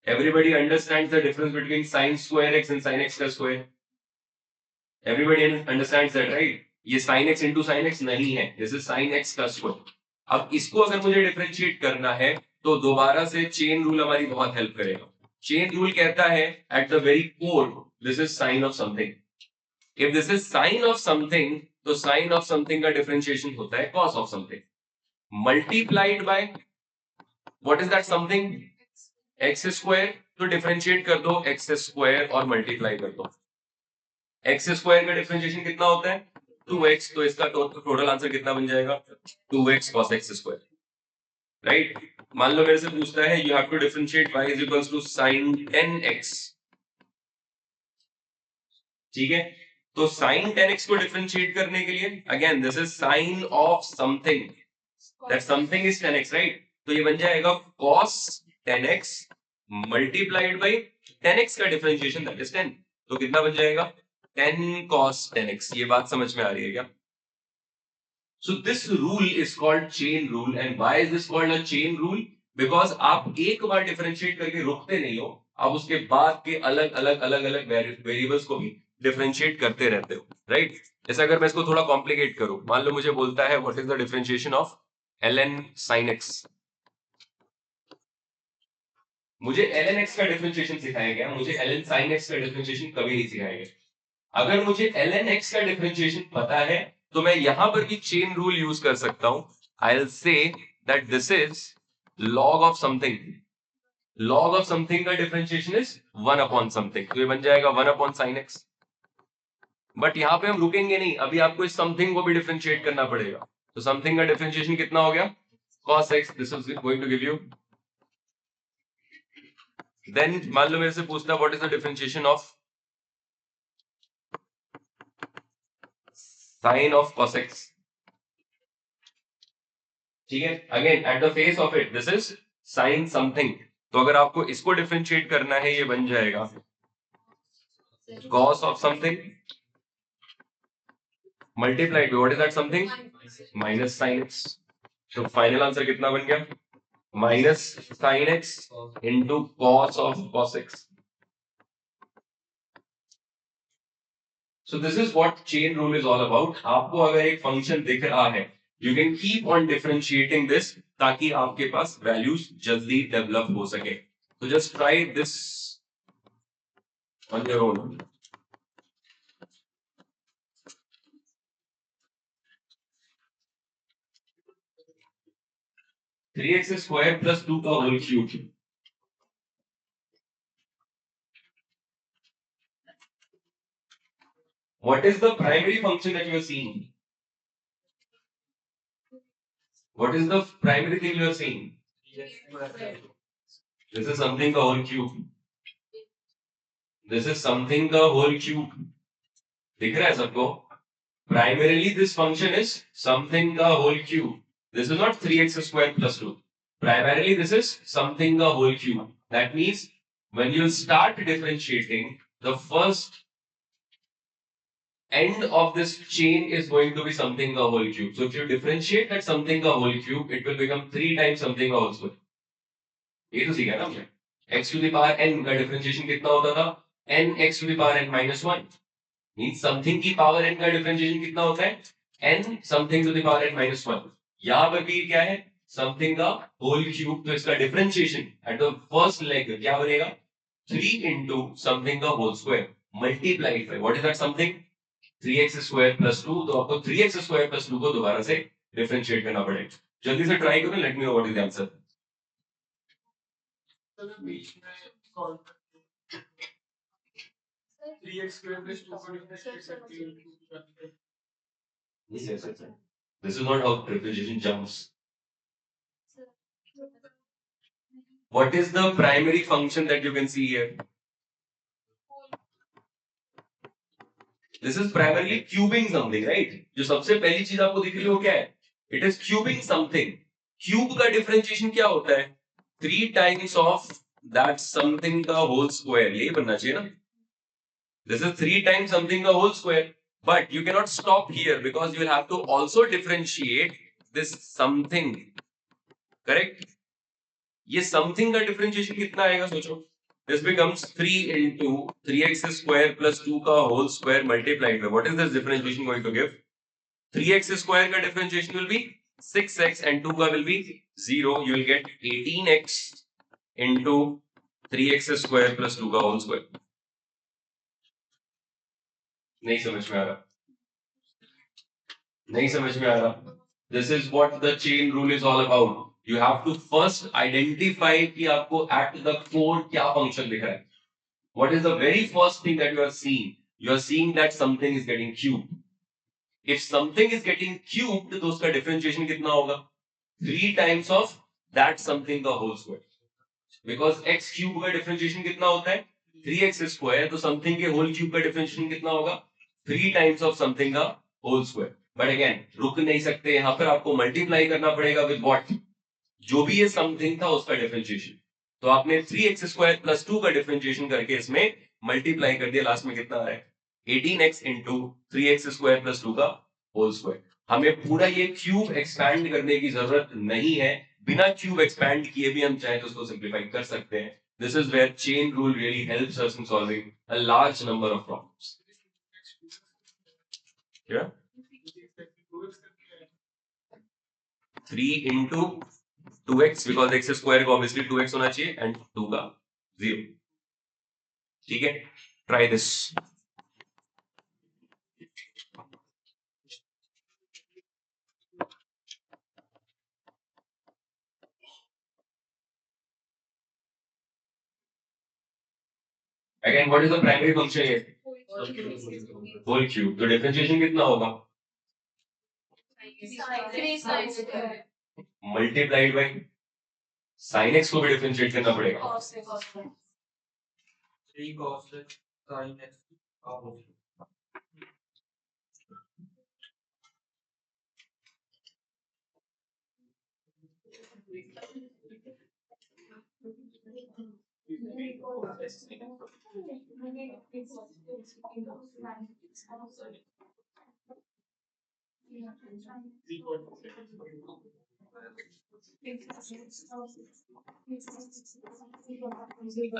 Everybody understands the difference between sin square x and sin x का square. Everybody understands that, right. ये sin x into sin x नहीं है, दिस इज sin x का square. अब इसको अगर मुझे डिफरेंशिएट करना है तो दोबारा से चेन रूल हमारी बहुत हेल्प करेगा. चेन रूल कहता है at the very core this is sign of something. If this is sign of something तो साइन ऑफ समथिंग का डिफरेंशिएशन होता है cos of something multiplied by what is that something x square. तो differentiate कर दो x square और multiply कर दो. एक्स स्क्वायर का डिफरेंशिएशन कितना होता है 2x. तो इसका टोटल आंसर कितना बन जाएगा 2x cos x square, right. मान लो मेरे से पूछता है you have to differentiate y is equals to sin 10x. ठीक है. तो sin 10x को डिफरेंशिएट करने के लिए again this is sin of something, that something is 10x, right. तो ये बन जाएगा cos 10x multiplied by 10x का डिफरेंशिएशन दैट इज 10. तो कितना बन जाएगा 10 cos 10x. ये बात समझ में आ रही है क्या? So this rule is called chain rule. And why is this called a chain rule? Because आप एक बार डिफरेंशिएट करके रुकते नहीं हो, आप उसके बाद के अलग अलग वेरिएबल्स को भी डिफरेंशिएट करते रहते हो, राइट. जैसे अगर मैं इसको थोड़ा कॉम्प्लिकेट करूं, मान लो मुझे बोलता है what is the differentiation of ln sin x. मुझे ln x का डिफरेंशिएशन सिखाया गया, मुझे ln sin x का डिफरेंशिएशन कभी नहीं सिखाया गया. अगर मुझे ln x का डिफरेंशिएशन पता है तो मैं यहां पर भी चेन रूल यूज कर सकता हूं. I will say that this is log of something. log of something का डिफरेंशिएशन इज 1 अपॉन समथिंग. तो ये बन जाएगा 1 अपॉन sin x. बट यहां पे हम रुकेंगे नहीं, अभी आपको इस समथिंग को भी डिफरेंशिएट करना पड़ेगा. तो समथिंग का डिफरेंशिएशन कितना हो गया cos x. This is going to give you. Then मान लो मेरे से पूछता है what is the differentiation of sine of cos x. ठीक है. Again at the face of it this is sine something. तो अगर आपको इसको डिफरेंशिएट करना है, ये बन जाएगा cos of something multiplied by what is that something minus sin x. तो फाइनल आंसर कितना बन गया? Minus sin x into cos of cos x. So this is what chain rule is all about. आपको अगर एक function दिख रहा है, you can keep on differentiating this ताकि आपके पास वैल्यूज जल्दी डेवलप हो सके. So just try this on your own. 3x square plus 2 का whole cube. What is the primary function that you are seeing? What is the primary thing you are seeing? This is something the whole cube. This is something the whole cube. दिख रहा है सबको? Primarily this function is something the whole cube. This is not 3x square plus 2. Primarily this is something the whole cube. That means when you start differentiating, the first end of this chain is going to be something the whole cube. So if you differentiate that something the whole cube, it will become 3 times something the whole square. ये तो सीखा ना हमने. X to the power n का differentiation कितना होता था? n x to the power n minus 1. Means something की power n का differentiation कितना होता है? n something to the power n minus 1. यहाँ पर भी क्या है? Something का whole cube. तो इसका differentiation at the first leg क्या बनेगा? 3 into something का whole square multiplied by what is that something? 3x square plus 2. तो आपको 3x square plus 2 को दोबारा से डिफरेंशिएट करना पड़ेगा. जल्दी से ट्राई करो. Let me know what is the answer. 3x square plus 2 को differentiate करके Yes. This is not how differentiation jumps. What is the primary function that you can see here? This is primarily cubing something, right? जो सबसे पहली चीज आपको दिख रही हो क्या है? It is cubing something. Cube का differentiation क्या होता है? 3 times of that something का whole square. यही बनना चाहिए ना? This is 3 times something the whole square. But you cannot stop here because you will have to also differentiate this something. Correct? ये something का differentiation कितना आएगा सोचो. This becomes 3 into 3x square plus 2 का whole square multiplied by what is this differentiation going to give? 3x square का differentiation will be 6x and 2 का will be 0. You will get 18x into 3x square plus 2 का whole square. नहीं समझ में आ रहा. नहीं समझ में आ रहा. This is what the chain rule is all about. You have to first identify कि आपको at the core क्या function दिख रहा है. What is the very first thing that you are seeing? You are seeing that something is getting cubed. If something is getting cubed, तो उसका differentiation कितना होगा? 3 times of that something the whole square. Because x cube का differentiation कितना होता है? 3x square. तो something के whole cube का differentiation कितना होगा? 3 times of something का whole square. But again, रुक नहीं सकते. यहाँ पर आपको multiply करना पड़ेगा with what? जो भी ये समथिंग था उसका डिफरेंशिएशन. तो आपने 3x स्क्वायर प्लस 2 का डिफरेंशिएशन करके इसमें मल्टीप्लाई कर दिया. लास्ट में कितना आ रहा है? 18x into 3x square plus 2 का होल स्क्वायर. हमें पूरा ये क्यूब एक्सपैंड करने की जरूरत नहीं है. बिना क्यूब एक्सपैंड किए भी हम चाहे तो उसको सिंप्लीफाई कर सकते हैं. This is where chain rule really helps us in solving a large number of problems. क्या 3 into 2x because x square को ऑब्वियसली 2x होना चाहिए एंड 2 का 0. ठीक है, try this. Again what is the primary function here? Whole cube. तो differentiation कितना होगा? मल्टीप्लाइड बाय sin x को भी डिफरेंशिएट करना पड़ेगा. 3 cos x sin x का whole.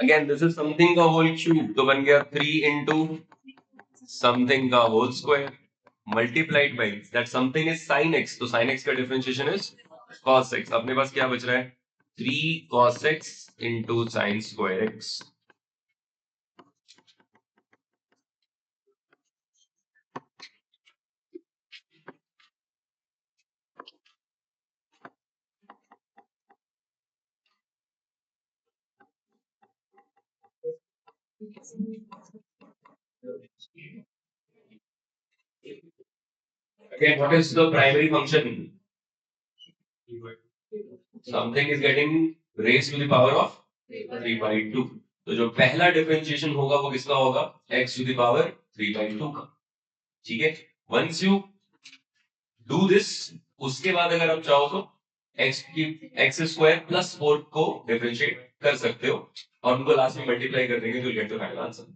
Again this is something का होल क्यूब, तो बन गया 3 into समथिंग का whole square multiplied by that something is sin x, तो sin x का डिफरेंशिएशन इज cos x। अपने पास क्या बच रहा है 3 cos x into sin square x। Again, what is the primary function? Something is getting raised to the power of 3 by 2। तो जो पहला डिफरेंशिएशन होगा वो किसका होगा x to the power 3 by 2 का। ठीक है, वंस यू डू दिस, उसके बाद अगर आप चाहो तो x स्क्वायर प्लस 4 को डिफरेंशिएट कर सकते हो और उनको लास्ट में मल्टीप्लाई कर देंगे तो get the final answer.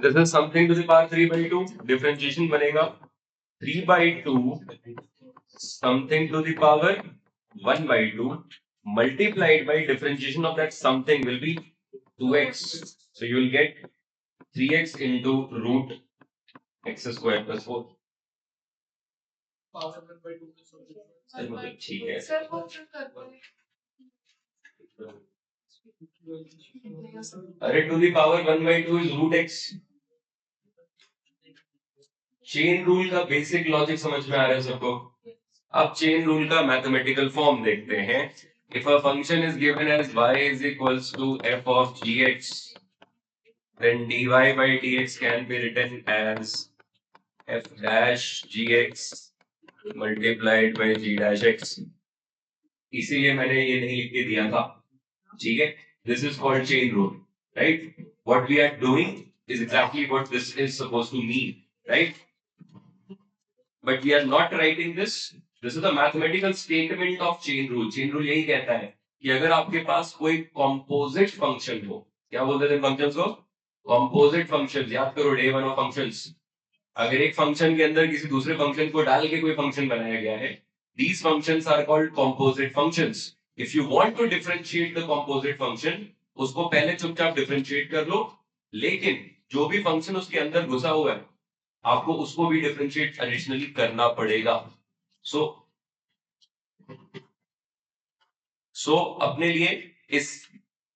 This is something to the power 3 by 2, differentiation बनेगा 3 by 2 something to the power 1 by 2 multiplied by differentiation of that something will be 2x, so you will get 3x into root x square plus 4। ठीक है sir वो फिर करते हैं अरे to the power 1 by 2 is root x। Chain rule का basic logic समझ में आ रहा है सबको? अब चेन रूल का मैथमेटिकल फॉर्म देखते हैं। If a function is given as y is equals to f of gx, then dy by dx can be written as f dash gx multiplied by g dash x। इसीलिए मैंने ये नहीं लिख के दिया था, ठीक है? This is called chain rule, right? What we are doing is exactly what this is supposed to mean, right? But we are not writing this. This is a mathematical statement of chain rule. Chain rule यही कहता है कि अगर आपके पास कोई composite function हो, क्या बोलते थे functions को? Composite functions, याद करो day one of functions। अगर एक फंक्शन के अंदर किसी दूसरे फंक्शन को डाल के कोई फंक्शन बनाया गया है, these functions are called composite functions। If you want to differentiate the composite function, उसको पहले चुपचाप डिफरेंशिएट कर लो, लेकिन जो भी फंक्शन उसके अंदर घुसा हुआ है आपको उसको भी डिफरेंशिएट एडिशनली करना पड़ेगा। सो अपने लिए इस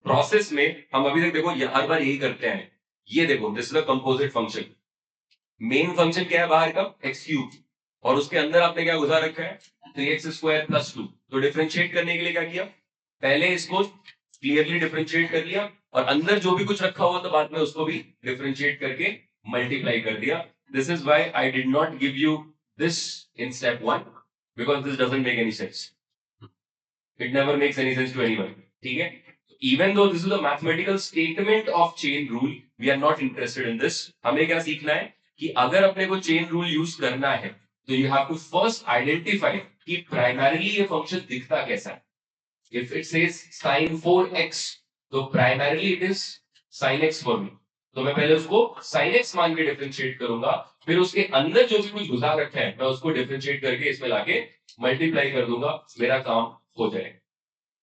प्रोसेस में हम अभी तक देखो हर बार यही करते हैं। ये देखो this is a composite function, main function क्या है बाहर का x क्यूब, और उसके अंदर आपने क्या घुसा रखा है 3x स्क्वायर प्लस 2। तो डिफरेंशिएट करने के लिए क्या किया, पहले इसको क्लियरली डिफरेंशिएट कर लिया और अंदर जो भी कुछ रखा हुआ था बाद में उसको भी डिफरेंशिएट करके मल्टीप्लाई कर दिया। This is why I did not give you this in step 1 because this doesn't make any sense, it never makes any sense to anyone. ठीक है, even though this is a mathematical statement of chain rule, we are not interested in this। हमें क्या सीखना है कि अगर अपने को चेन रूल यूज करना है तो you have to first identify कि प्राइमरीली ये फंक्शन दिखता कैसा है। If it says sin 4x, तो primarily it is sin x for me, तो मैं पहले उसको sin x मान के डिफरेंशिएट करूंगा, फिर उसके अंदर जो भी कुछ घुसा रखा है मैं उसको डिफरेंशिएट करके इसमें लाके मल्टीप्लाई कर दूंगा, मेरा काम हो जाएगा.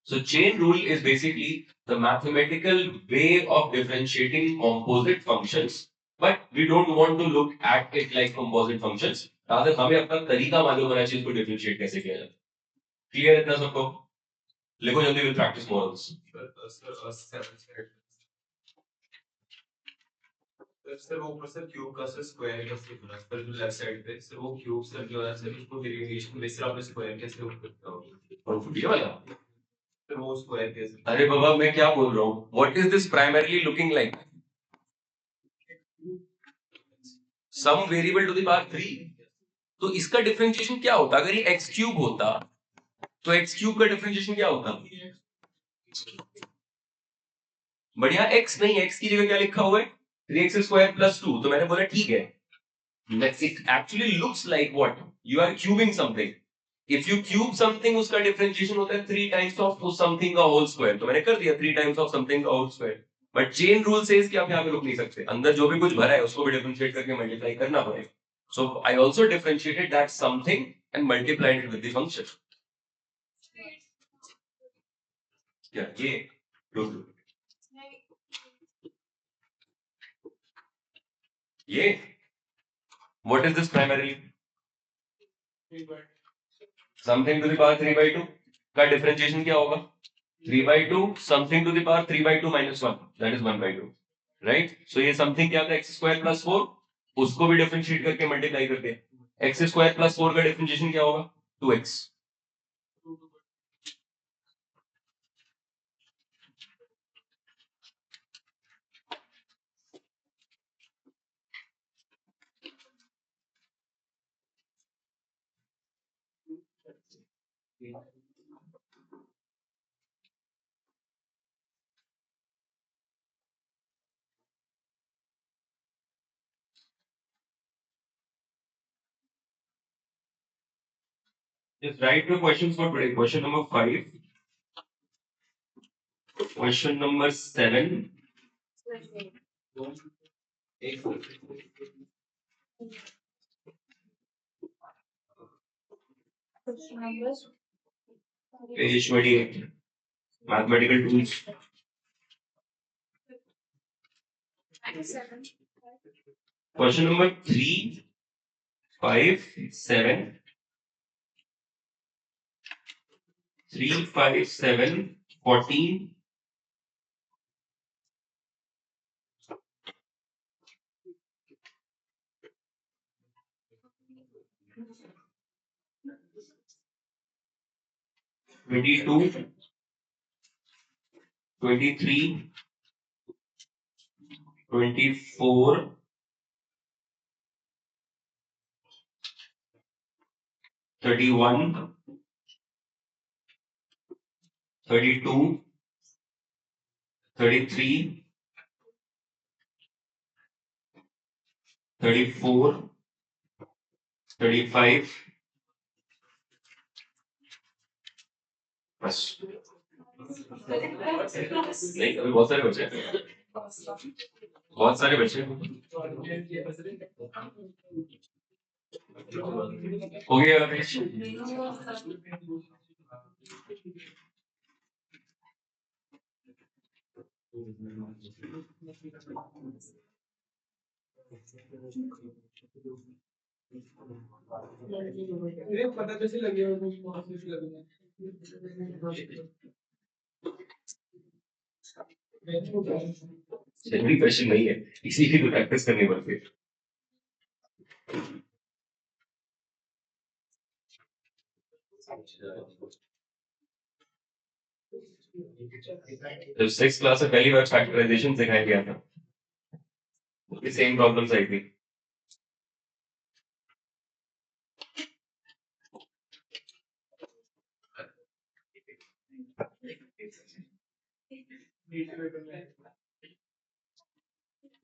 So chain rule is basically the mathematical way of differentiating composite functions, but we don't want to look at it like composite functions. rather हमें अपना तरीका मालूम होना चाहिए इसको डिफरेंशिएट कैसे किया जाए. क्लियर इतना सबको? लिखो जल्दी, will practice more on this. Sir वो ऊपर सर क्यूब का सर स्क्वायर कैसे बना सर जो लेफ्ट साइड पे सर वो क्यूब सर जो है सर उसको डेरिवेशन बेस पर आपने स्क्वायर कैसे ऊपर करता हो और ये वाला, सर वो स्क्वायर कैसे अरे बाबा मैं क्या बोल रहा हूँ, what is this primarily looking like? Some variable to the power 3. तो इसका डिफरेंशिएशन क्या होता? अगर ये x क्यूब होता तो x क्यूब का डिफरेंशिएशन क्या होता? बढ़िया, x नहीं, x की जगह क्या लिखा हुआ है? 3x square plus 2. तो मैंने बोला ठीक है. It actually looks like what? You are cubing something. If you cube something, उसका differentiation होता है 3 times of उस something का whole square. तो मैंने कर दिया 3 times of something का whole square. But chain rule says कि आप यहाँ पे रुक नहीं सकते. अंदर जो भी कुछ भरा है उसको भी differentiate करके multiply करना पड़ेगा. So I also differentiated that something and multiplied it with the function. क्या ये? ये? What is this primarily? Something to the power 3 by 2 का differentiation क्या होगा? 3 by 2 something to the power 3 by 2 minus 1, that is 1 by 2, right? So ये something क्या था? x square plus 4, उसको भी differentiate करके multiply करते हैं. x square plus 4 का differentiation क्या होगा? 2x. Just write the questions for today. Question number 5. Question number 7. Page 28. Mathematical tools. Question number 3, 5, 7. 3, 5, 7, 14. Twenty-two, 23, 24, 31, 32, 33, 34, 35. बस नहीं, अभी बहुत सारे बचे हैं. बहुत सारे बचे हैं. हो गया रमेश? पता कैसे लगे जरूरी क्वेश्चन नहीं है, इसी की तो प्रैक्टिस करनी पड़ती है. जब 6th क्लास में पहली बार फैक्टराइजेशन सिखाया गया था, सेम प्रॉब्लम्स आई थी.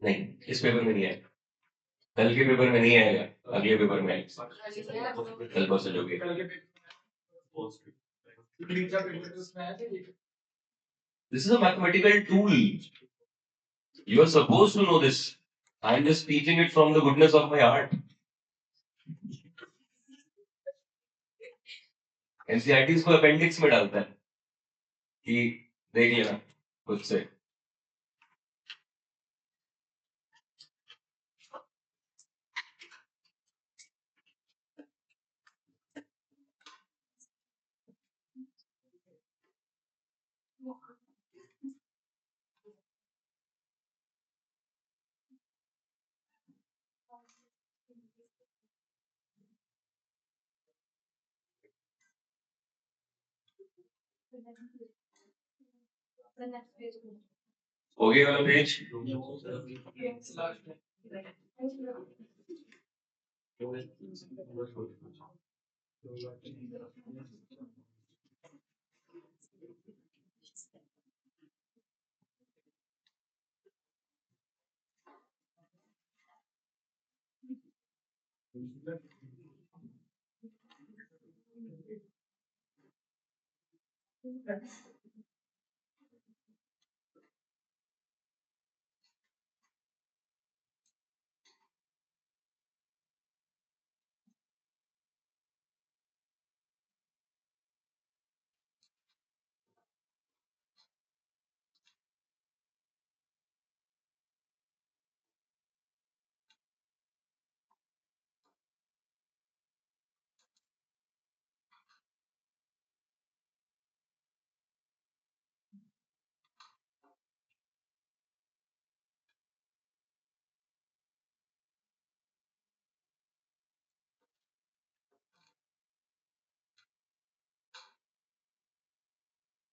नहीं, इस पेपर में नहीं आएगा, कल के पेपर में नहीं आएगा, अगले पेपर में आएगा. कल परसों जो भी. This is a mathematical tool. You are supposed to know this. I am just teaching it from the goodness of my heart. NCERT इसको अपेंडिक्स में डालता है कि देख लेना खुद से। हो गया वाला पेज?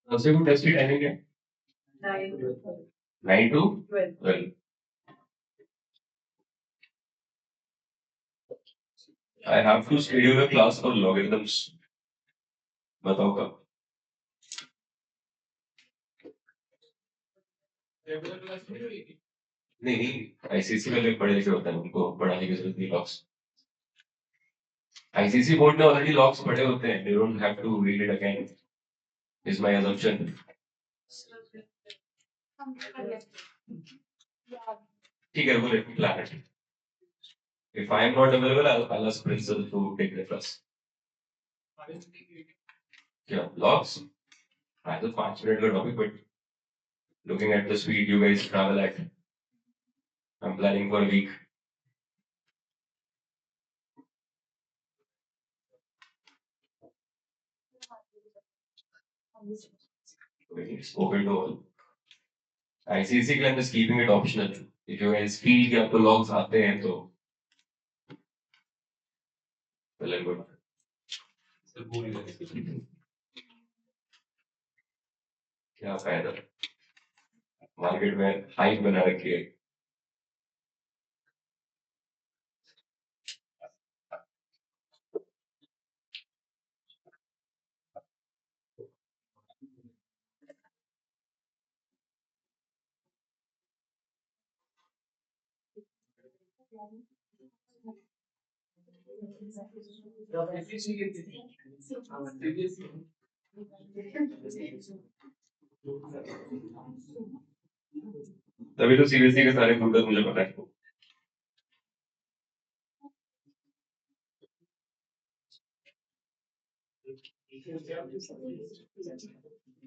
सबसे गुड टेस्ट की टाइमिंग है 9 to 12। I have to schedule a class for logarithms। बताओ कब? नहीं, आईसीसी वाले पढ़े लिखे होते हैं, उनको पढ़ाने की जरूरत नहीं। लॉक्स आईसीसी बोर्ड ने ऑलरेडी लॉक्स पढ़े होते हैं, they don't have to read it again is my assumption। ठीक है, वो प्लान है। If I am not available, I'll ask principal to take the class। क्या लॉक्स? I तो 5 मिनट का topic, but looking at the speed you guys travel at, I'm planning for a week। It's open to all। ICC के लिए I'm just keeping it optional। If you guys feel कि आपको logs आते हैं तो well and good। क्या फायदा, market में हाइप बना रखी है। तभी तो सीबीएसई के सारे ग्रुप मुझे पता है।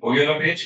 हो गया ना पेज?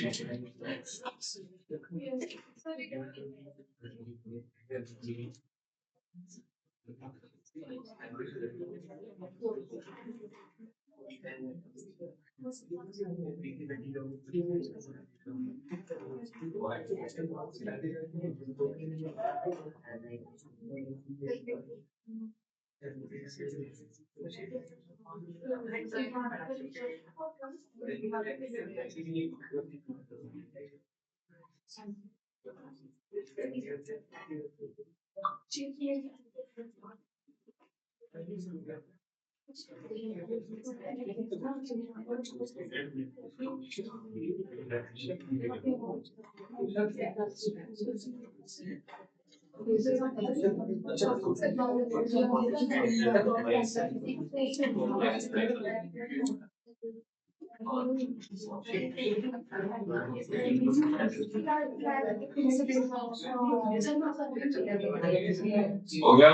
हो गया?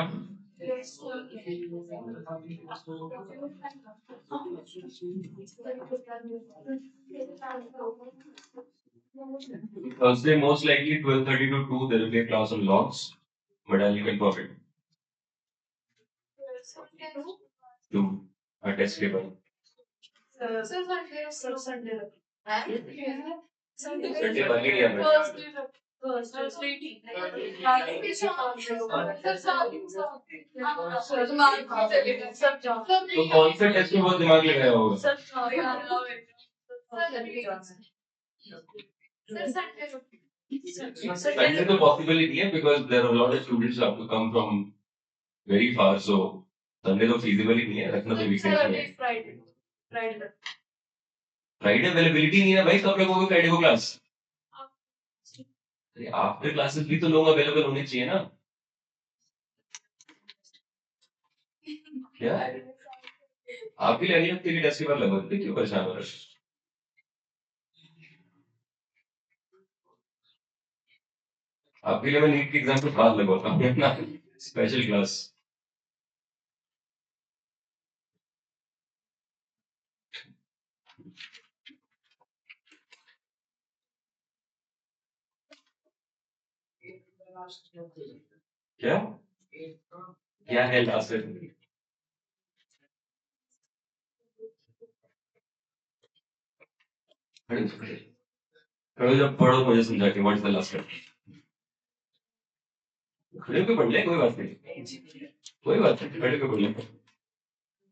Thursday, most likely 12:30 to 2, there will be a class on logs, but I'll confirm it. To a test paper. Sunday बन ही नहीं हमें. तो कौन से टेस्ट में बहुत दिमाग लगाया होगा? Sunday तो possible ही नहीं है because there are a lot of students who have to come from very far, so Sunday तो feasible ही नहीं है, रखना तो weekend में है. Friday availability नहीं है भाई, सब लोगों को Friday को क्लास. अरे आफ्टर क्लासेस भी तो लोग अवेलेबल होने चाहिए ना. क्या आपके लिए अगले हफ्ते की टेस्ट के बाद लगभग क्यों परेशान हो रहे हो? आपके लिए मैं नीट के एग्जाम के बाद लगवाता हूँ ना स्पेशल क्लास. क्या क्या है लास्ट में? खड़े जब पढ़ो मुझे समझा के व्हाट इज द लास्ट में. खड़े होकर पढ़ ले, कोई बात नहीं, कोई बात नहीं, खड़े होकर पढ़ ले.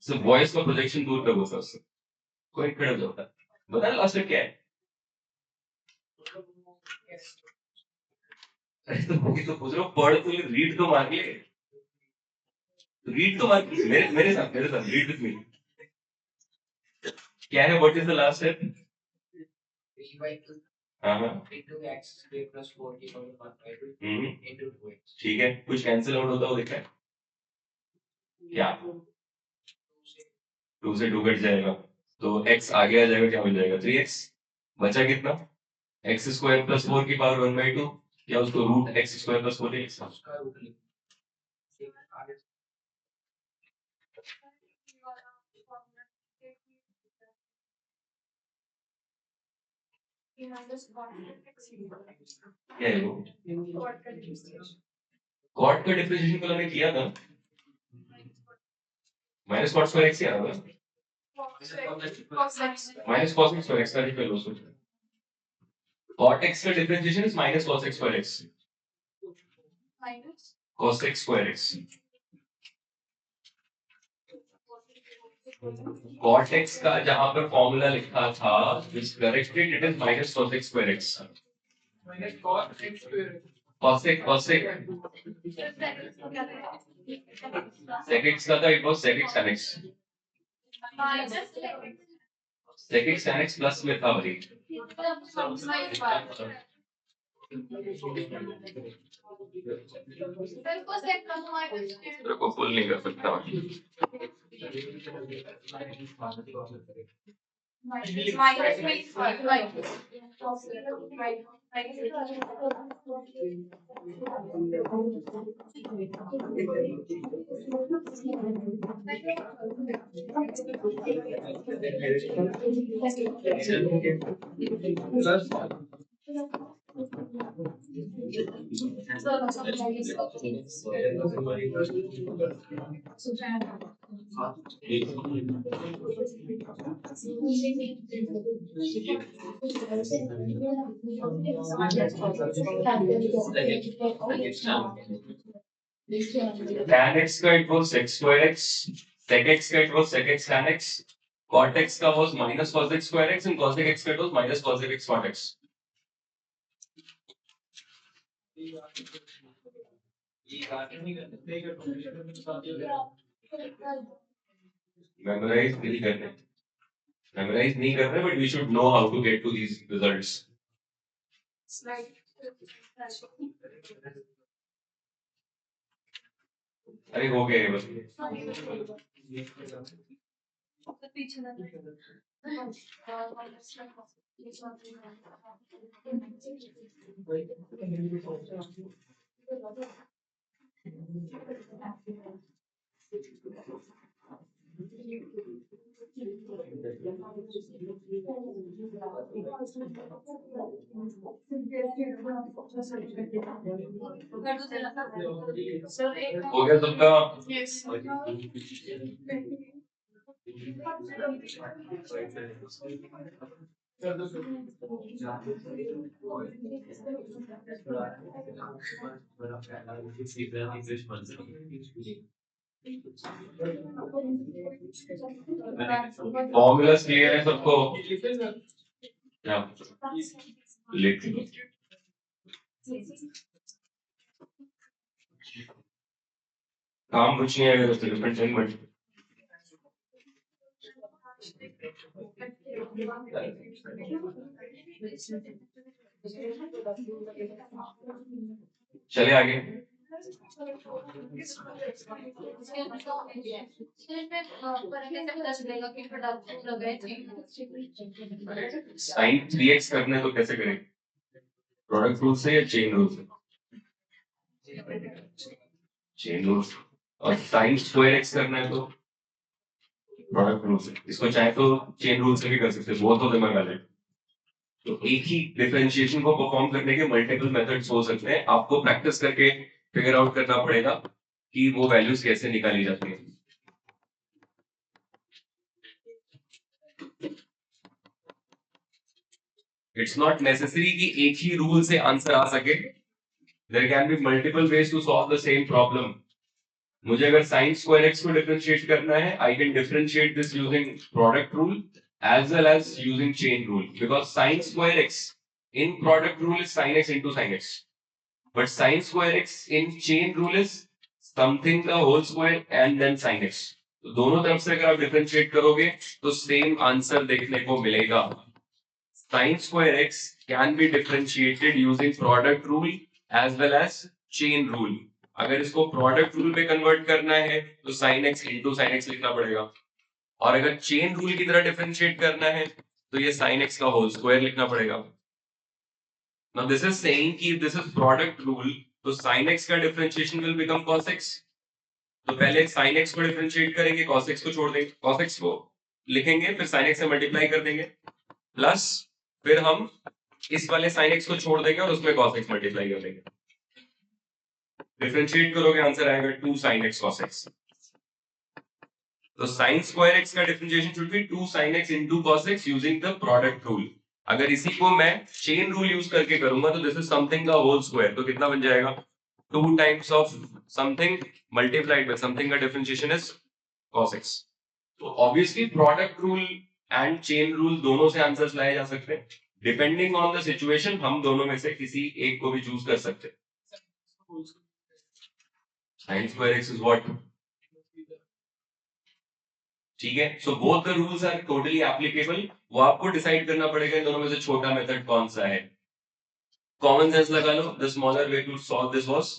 सिर्फ वॉइस का प्रोजेक्शन दूर कर होता है उससे. कोई खड़े हो जाता है. बता लास्ट में क्या है? अरे तो वही तो पूछ रहा हूँ, पढ़ तो रीड तो मार ले. रीड तो मार मेरे साथ रीड विद मी. क्या है what is the last step? हाँ हाँ ठीक है, कुछ कैंसिल आउट होता हो देखा है क्या? 2 से 2 कट जाएगा तो x आगे आ जाएगा, क्या हो जाएगा 3x. बचा कितना? x स्क्वायर प्लस 4 की पावर 1/2, या उसको root x square plus 4x. क्या है वो? कॉट का डिफरेंशिएशन कल हमने किया था, माइनस कॉट स्क्वायर x ही आ रहा था. Minus cos x square x का डिफरेंशियल उसको. कॉट x का differentiation is minus cos x square x. cos x square x. cot x का जहां पर फॉर्मूला लिखा था is corrected, it is minus cos x square x. cos x sec x का था, it was sec x tan x. sec x tan x plus में था भाई. तेरे को फुल नहीं कर सकता tan x का it was sec square x, sec x का it was sec x tan x, cot x का was minus cos x square x, and cos x का it was minus cos x cot x. Memorize नहीं करने, memorize नहीं कर रहे, but we should know how to get to these results. अरे हो गए बस. हो गया सबका? Yes. फॉर्मूला क्लियर है सबको? क्या लिख लो। काम कुछ नहीं आएगा तो कंटेनमेंट। चले आगे। साइन 3x करने तो कैसे करें? प्रोडक्ट रूल से या चेन रूल से? Chain rule. और साइन स्क्वायर x करना है तो प्रोडक्ट रूल से। इसको चाहे तो चेन रूल से भी कर सकते हैं, बहुत तो दिमाग वाले। तो एक ही डिफरेंशिएशन को परफॉर्म करने के मल्टीपल मेथड्स हो सकते हैं, आपको प्रैक्टिस करके फिगर आउट करना पड़ेगा कि वो वैल्यूज कैसे निकाली जाती है। इट्स नॉट नेसेसरी कि एक ही रूल से आंसर आ सके। There can be multiple ways to solve the same problem. मुझे अगर साइन स्क्वायर एक्स को डिफरेंशिएट करना है, I can differentiate this using product rule as well as using chain rule, because sin square x in product rule is sin x into sin x, but sin square x in chain rule is something the whole square and then sin x. तो दोनों तरफ से अगर आप differentiate करोगे तो same answer देखने को मिलेगा। sin square x can be differentiated using product rule as well as chain rule. अगर इसको प्रोडक्ट रूल में कन्वर्ट करना है तो sin x into sin x लिखना पड़ेगा, और अगर चेन रूल की तरह डिफरेंशिएट करना है तो ये sin x का होल स्क्वायर लिखना पड़ेगा। Now this is saying कि this is product rule, तो sin x का differentiation will become cos x। तो पहले sin x को डिफरेंशिएट करेंगे, cos x को छोड़ देंगे, cos x को लिखेंगे, फिर sin x से मल्टीप्लाई कर देंगे, प्लस फिर हम इस वाले sin x को छोड़ देंगे और उसमें cos x मल्टीप्लाई कर देंगे। डिफरेंशिएट करोगे आंसर आएगा 2 sin x cos x। तो sin square x का differentiation should be 2 sin x into cos x using the product rule. अगर इसी को मैं चेन रूल यूज करके करूंगा तो दिस इज समथिंग का होल स्क्वायर, तो कितना बन जाएगा? 2 times of something multiplied by something का डिफरेंशिएशन इज cos x। तो obviously product rule and chain rule दोनों से आंसर्स लाए जा सकते हैं। डिपेंडिंग ऑन द सिचुएशन हम दोनों में से किसी एक को भी चूज कर सकते हैं। sin square x is what? ठीक है, so both the rules are totally applicable. वो आपको डिसाइड करना पड़ेगा इन दोनों में से छोटा मेथड कौन सा है। कॉमन सेंस लगा लो। The smaller way to solve this was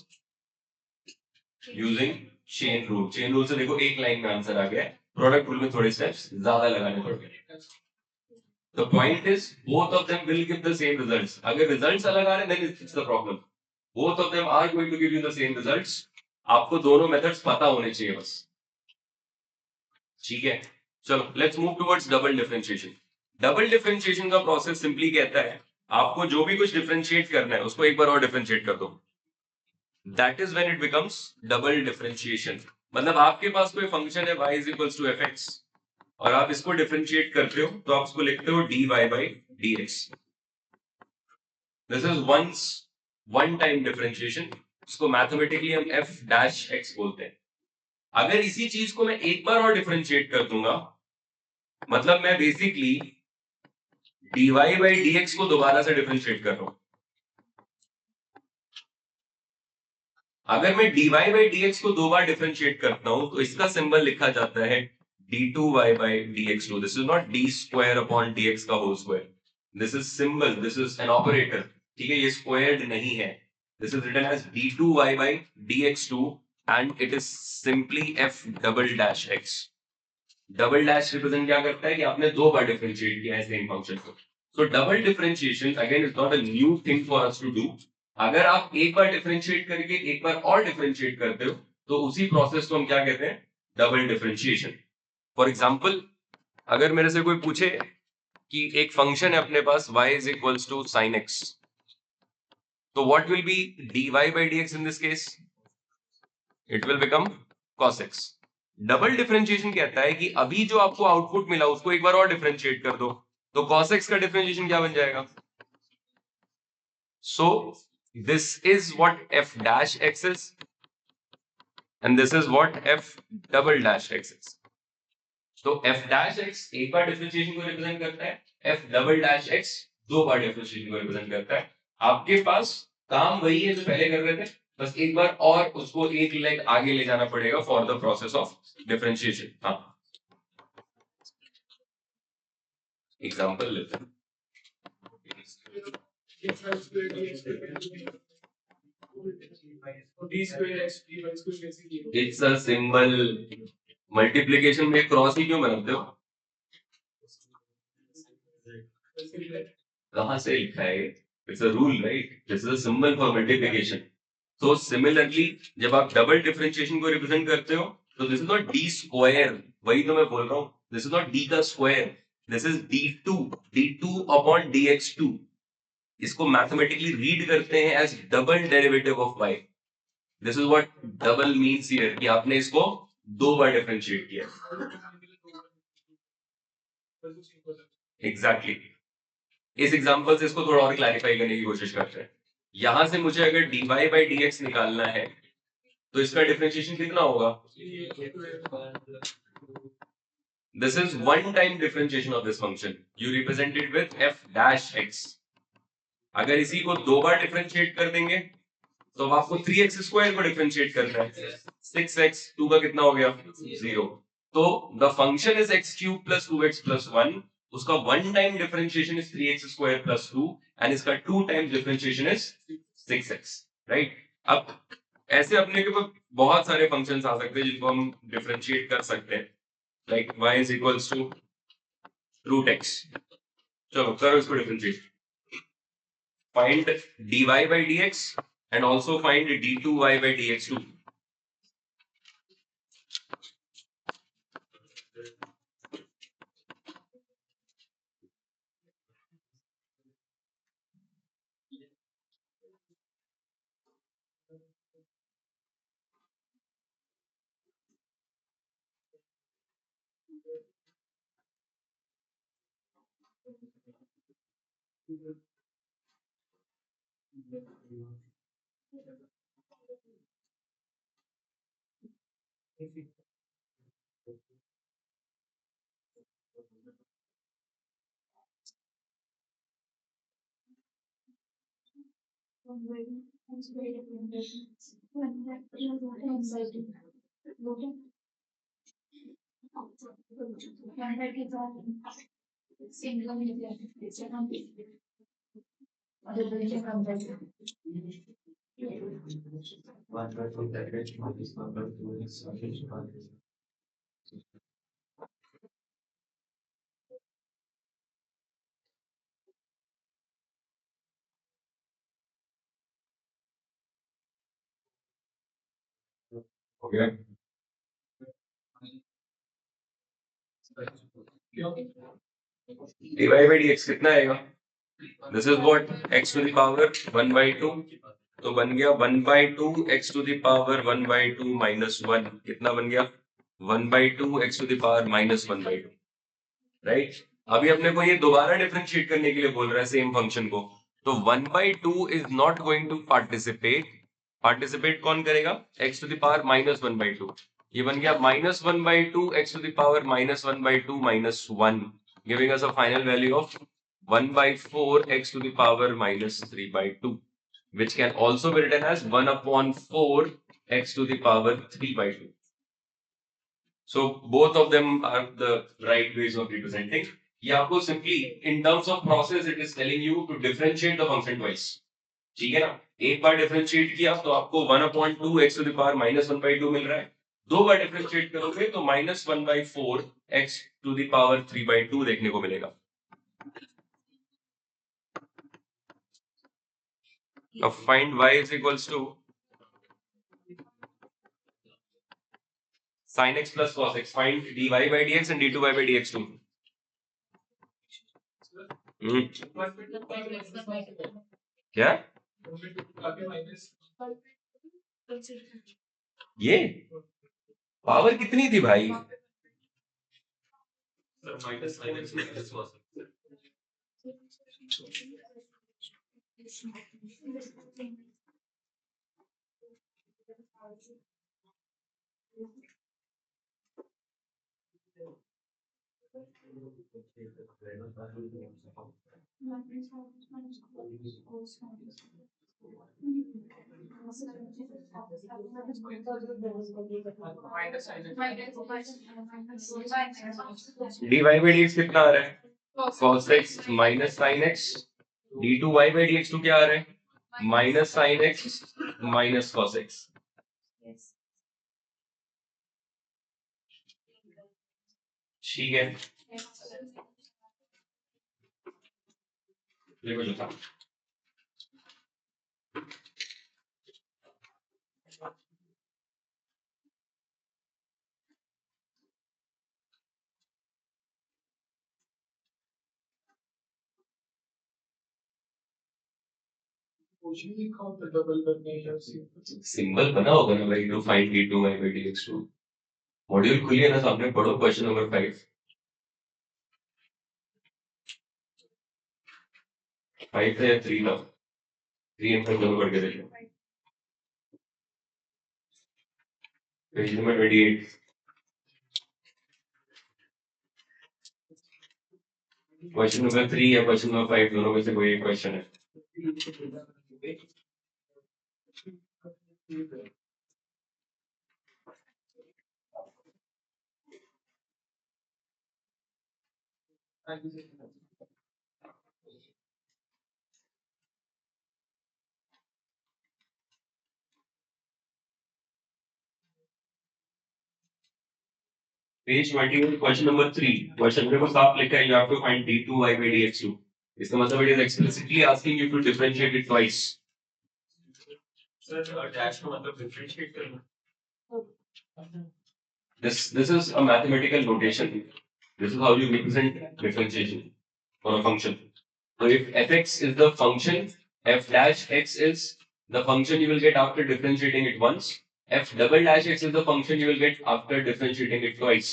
using chain rule. Chain rule से देखो एक लाइन में आंसर आ गया, प्रोडक्ट रूल में थोड़े स्टेप्स ज्यादा लगाने पड़ेंगे। The point is both of them will give the same results. अगर रिजल्ट्स अलग आ रहे हैं then it's the problem. Both of them are going to give you the same results. आपको दोनों मेथड्स पता होने चाहिए बस। ठीक है, चलो let's move towards double differentiation. Double differentiation का प्रोसेस सिंपली कहता है आपको जो भी कुछ डिफरेंशिएट करना है उसको एक बार और डिफरेंशिएट कर दो। That is when it becomes double differentiation. मतलब आपके पास कोई फंक्शन है y = fx और आप इसको डिफरेंशिएट करते हो तो आप इसको लिखते हो dy/dx। This is one time differentiation. इसको मैथमेटिकली हम f' बोलते हैं। अगर इसी चीज को मैं एक बार और डिफरेंशिएट कर दूंगा, मतलब मैं बेसिकली dy/dx को दोबारा से डिफरेंशिएट कर रहा हूं। अगर मैं dy/dx को दो बार डिफरेंशिएट करता हूं तो इसका सिंबल लिखा जाता है d2y/dx2। This is not d² का whole square. This is symbol, this is an operator. ठीक है, ये स्क्वायर्ड नहीं है। This is written as d2y/dx2 and it is simply f''x। Double dash represent क्या करता है कि आपने दो बार डिफरेंशिएट किया है सेम फंक्शन को। So double differentiation again is not a new thing for us to do. अगर आप एक बार डिफरेंशिएट करके एक बार और डिफरेंशिएट करते हो तो उसी प्रोसेस को हम क्या कहते हैं? Double differentiation. फॉर एग्जाम्पल, अगर मेरे से कोई पूछे कि एक फंक्शन है अपने पास y is equals to sine x, तो what will be dy by dx in this case? It will become cos x। Double differentiation कहता है कि अभी जो आपको आउटपुट मिला उसको एक बार और डिफरेंशिएट कर दो, तो cos x का डिफरेंशिएशन क्या बन जाएगा? So this is what f dash x is and this is what f double dash x is. तो f dash x एक बार डिफरेंशिएशन को रिप्रेजेंट करता है, f डबल डैश x दो बार डिफरेंशिएशन को रिप्रेजेंट करता है। आपके पास काम वही है जो पहले कर रहे थे, बस एक बार और उसको एक लेग आगे ले जाना पड़ेगा for the process of differentiation. हाँ, एग्जांपल लेते हैं। It's a symbol. मल्टीप्लिकेशन में क्रॉस ही क्यों बनाते हो? कहां से लिखा है? It's a rule, right? This is a symbol for multiplication. तो सिमिलरली जब आप डबल डिफरेंशिएशन को रिप्रेजेंट करते हो तो this is not D square, वही तो मैं बोल रहा हूं, दिस इज नॉट डी का square, this is D two upon D x two. इसको मैथमेटिकली रीड करते हैं as double derivative of y। This is what double means here, कि आपने इसको दो बार डिफरेंशिएट किया। Exactly exactly. इस एग्जांपल से इसको थोड़ा और क्लैरिफाई करने की कोशिश करते हैं। यहां से मुझे अगर dy by dx निकालना है तो इसका डिफरेंशिएशन कितना होगा? This is one time differentiation of this function, you represent it with f dash x। अगर इसी को दो बार डिफरेंशिएट कर देंगे तो अब आपको 3x स्क्वायर को डिफरेंशिएट करना है। 6x 2 का कितना हो गया? 0। तो the function is x cube plus 2x plus 1, उसका one time differentiation is 3x square plus 2 and इसका two time differentiation is 6x, right? अब ऐसे अपने के पास बहुत सारे फंक्शंस आ सकते हैं जिनको हम डिफरेंशिएट कर सकते हैं, like y is equals to root x। चलो करो इसको differentiate. Find dy by dx and also find d2y by dx2. Okay. dy by dx कितना आएगा? This is what x to the power 1 by 2, तो बन गया 1 by 2 x to the power 1 by 2 minus 1। कितना बन गया? 1 by 2 x to the power minus 1 by 2, right? अभी अपने को ये दोबारा डिफरेंशिएट करने के लिए बोल रहा है सेम फंक्शन को, तो 1 by 2 is not going to participate. Participate कौन करेगा? x to the power minus 1 by 2। ये बन गया minus 1 by 2 x to the power minus 1 by 2 minus 1, giving us a final value of 1 by 4 x to the power minus 3 by 2, which can also be written as 1 upon 4 x to the power 3 by 2. So both of them are the right ways of representing. ये आपको simply in terms of process it is telling you to differentiate the function twice. ठीक है ना? एक बार differentiate किया तो आपको 1 upon 2 x to the power minus 1 by 2 मिल रहा है। दो बार डिफरेंशिएट करोगे तो minus 1 by 4 x to the power 3 by 2 देखने को मिलेगा। अब find y is equals to sin x plus cos x. Find dy by dx and d2y by dx too. क्या ये पावर कितनी थी भाई? Sir minus sin x minus cos x. dy by dx कितना आ रहा है? cos x minus sin x. d2y by dx तो क्या आ रहा है? minus sin x minus cos x. ठीक है, देखो जो था सिंबल बना होगा ना भाई, to find d2y by dx two. Module खुली है ना सामने, पढ़ो क्वेश्चन नंबर 5. 5 था या 3 था? 3 एंड 5 दोनों पढ़ के देखो. Page number 28. क्वेश्चन नंबर 3 या क्वेश्चन नंबर 5 दोनों में से कोई एक क्वेश्चन है. Page 21 question number 3. Question paper साफ लिखा है, you have to find d2y by dx2. इसका मतलब it is explicitly asking you to differentiate it twice. Sir dash का मतलब डिफरेंशिएट करना. This is a mathematical notation. This is how you represent differentiation for a function. So if fx is the function, f dash x is the function you will get after differentiating it once. F double dash x is the function you will get after differentiating it twice.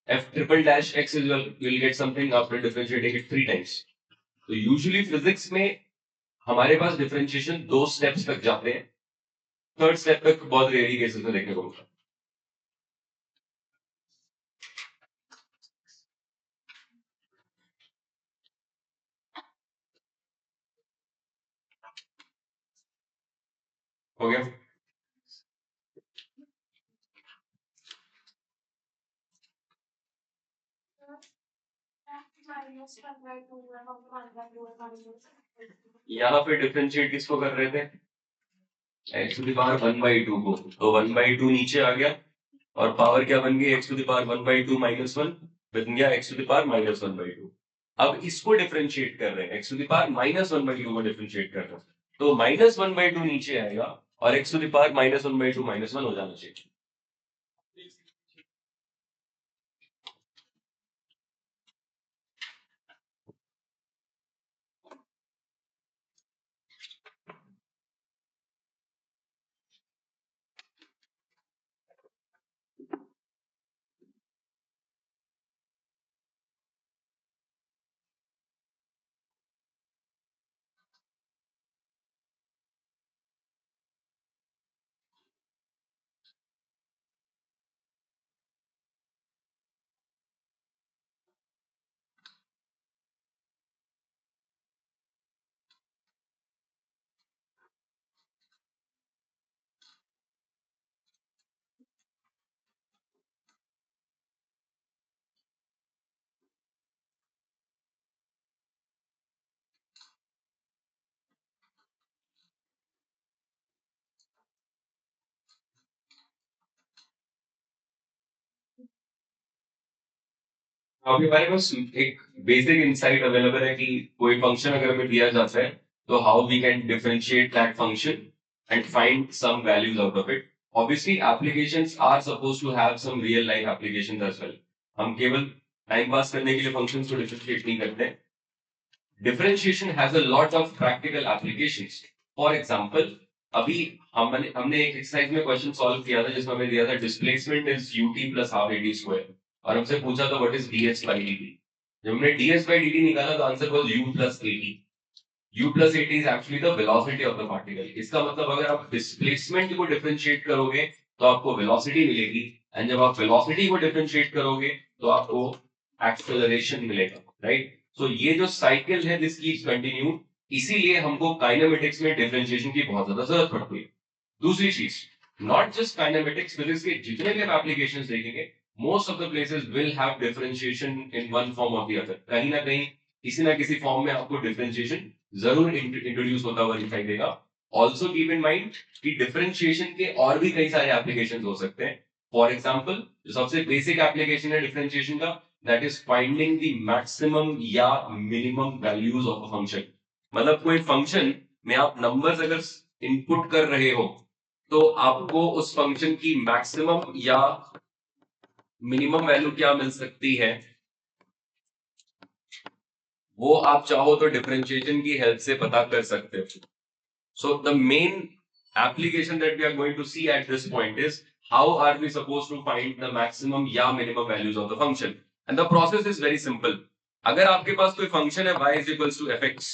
F triple dash x is will get something after differentiating it 3 times. So usually physics में हमारे पास differentiation 2 steps तक जाते हैं. Third step तक बहुत रेयरी cases में देखने को मिलता है. हो गया? यहाँ पे डिफरेंशिएट किसको कर रहे थे? x टू द पावर 1/2 को. तो 1/2 नीचे आ गया और पावर क्या बन गई? x to the power 1/2 minus 1 बन गया x to the power minus 1/2. अब इसको डिफरेंशिएट कर रहे हैं, x to the power minus 1/2 को डिफरेंशिएट कर रहे हैं. तो माइनस 1/2 नीचे आएगा और x to the power minus 1/2 minus 1 हो जाना चाहिए. अभी हमारे पास एक बेसिक इंसाइट अवेलेबल है कि कोई फंक्शन अगर हमें दिया जाता है तो how we can differentiate that function and find some values out of it. Obviously applications are supposed to have some real life applications as well. हम केवल टाइम पास करने के लिए फंक्शंस को डिफरेंशिएट नहीं करते. Differentiation has a lot of practical applications. For example, अभी हमने एक एक्सरसाइज में क्वेश्चन सॉल्व किया था जिसमें हमें दिया था displacement is ut plus half at square और हमसे पूछा था what is ds by dt. जब हमने ds by dt निकाला तो answer was u plus at. u plus at is actually the velocity of the particle. इसका मतलब अगर आप डिस्प्लेसमेंट को डिफरेंशिएट करोगे तो आपको वेलोसिटी मिलेगी एंड जब आप वेलोसिटी को डिफरेंशिएट करोगे तो आपको एक्सेलरेशन मिलेगा, राइट? सो ये जो साइकिल है दिस कीप्स कंटिन्यू, इसीलिए हमको काइनेमेटिक्स में डिफरेंशिएशन की बहुत ज्यादा जरूरत पड़ती है. दूसरी चीज, नॉट जस्ट काइनेमेटिक्स, फिजिक्स के जितने भी आप एप्लीकेशंस देखेंगे most of the places will have differentiation in one form और द अदर. कहीं ना कहीं किसी ना किसी फॉर्म में आपको डिफरेंशिएशन जरूर इंट्रोड्यूस होता हुआ दिखाई देगा. ऑल्सो कीप इन माइंड कि डिफरेंशिएशन के और भी कई सारे एप्लीकेशंस हो सकते हैं. फॉर एग्जाम्पल जो सबसे बेसिक एप्लीकेशन है डिफरेंशिएशन का, that is finding the maximum या minimum values of a function. मतलब कोई फंक्शन में आप नंबर्स अगर इनपुट कर रहे हो तो आपको उस फंक्शन की मैक्सिमम या मिनिमम वैल्यू क्या मिल सकती है वो आप चाहो तो डिफरेंशिएशन की हेल्प से पता कर सकते हो. So the main application that we are going to see at this point is how are we supposed to find the maximum या minimum values of the function. And the process is very simple. अगर आपके पास कोई function है y is equals to fx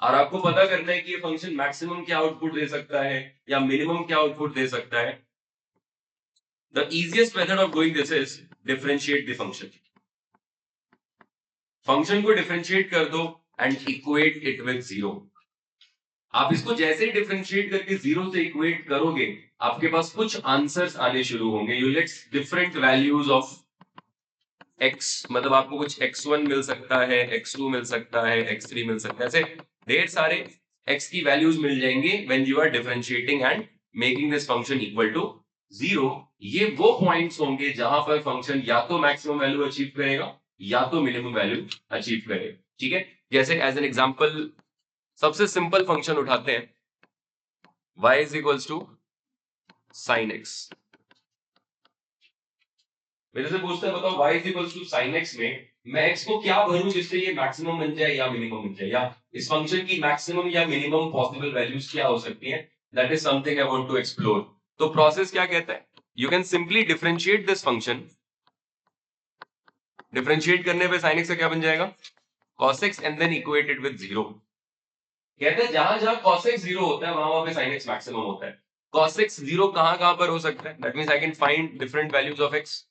और आपको पता करना है कि ये फंक्शन मैक्सिमम क्या आउटपुट दे सकता है या मिनिमम क्या आउटपुट दे सकता है, the easiest method of doing this is differentiate the function. Function को डिफरेंशिएट कर दो and equate it with zero. आप इसको जैसे ही डिफरेंशिएट करके जीरो से इक्वेट करोगे आपके पास कुछ आंसर्स आने शुरू होंगे. You let's different values of x, मतलब आपको कुछ x1 मिल सकता है, x2 मिल सकता है, x3 मिल सकता है, ऐसे ढेर सारे x की वैल्यूज मिल जाएंगे when you are differentiating and making this function equal to zero. ये वो पॉइंट्स होंगे जहां पर फंक्शन या तो मैक्सिमम वैल्यू अचीव करेगा या तो मिनिमम वैल्यू अचीव करेगा. ठीक है, जैसे एज एन एग्जांपल सबसे सिंपल फंक्शन उठाते हैं, y is equals to sine x. मेरे से पूछते हैं बताओ y is equals to sine x में मैं x को क्या भरूं जिससे ये मैक्सिमम बन जाए या मिनिमम बन जाए, या इस फंक्शन की मैक्सिमम या मिनिमम पॉसिबल वैल्यूज क्या हो सकती हैं. That is something I want to explore. तो प्रोसेस क्या कहता है, you can simply differentiate this function. Differentiate करने पे sin x का क्या बन जाएगा, cos x and then equate it with zero. कहते हैं जहां जहां cos x जीरो होता है वहां वहां पे sin x मैक्सिमम होता है. cos x जीरो कहां पर हो सकता है, that means I can find different values of x.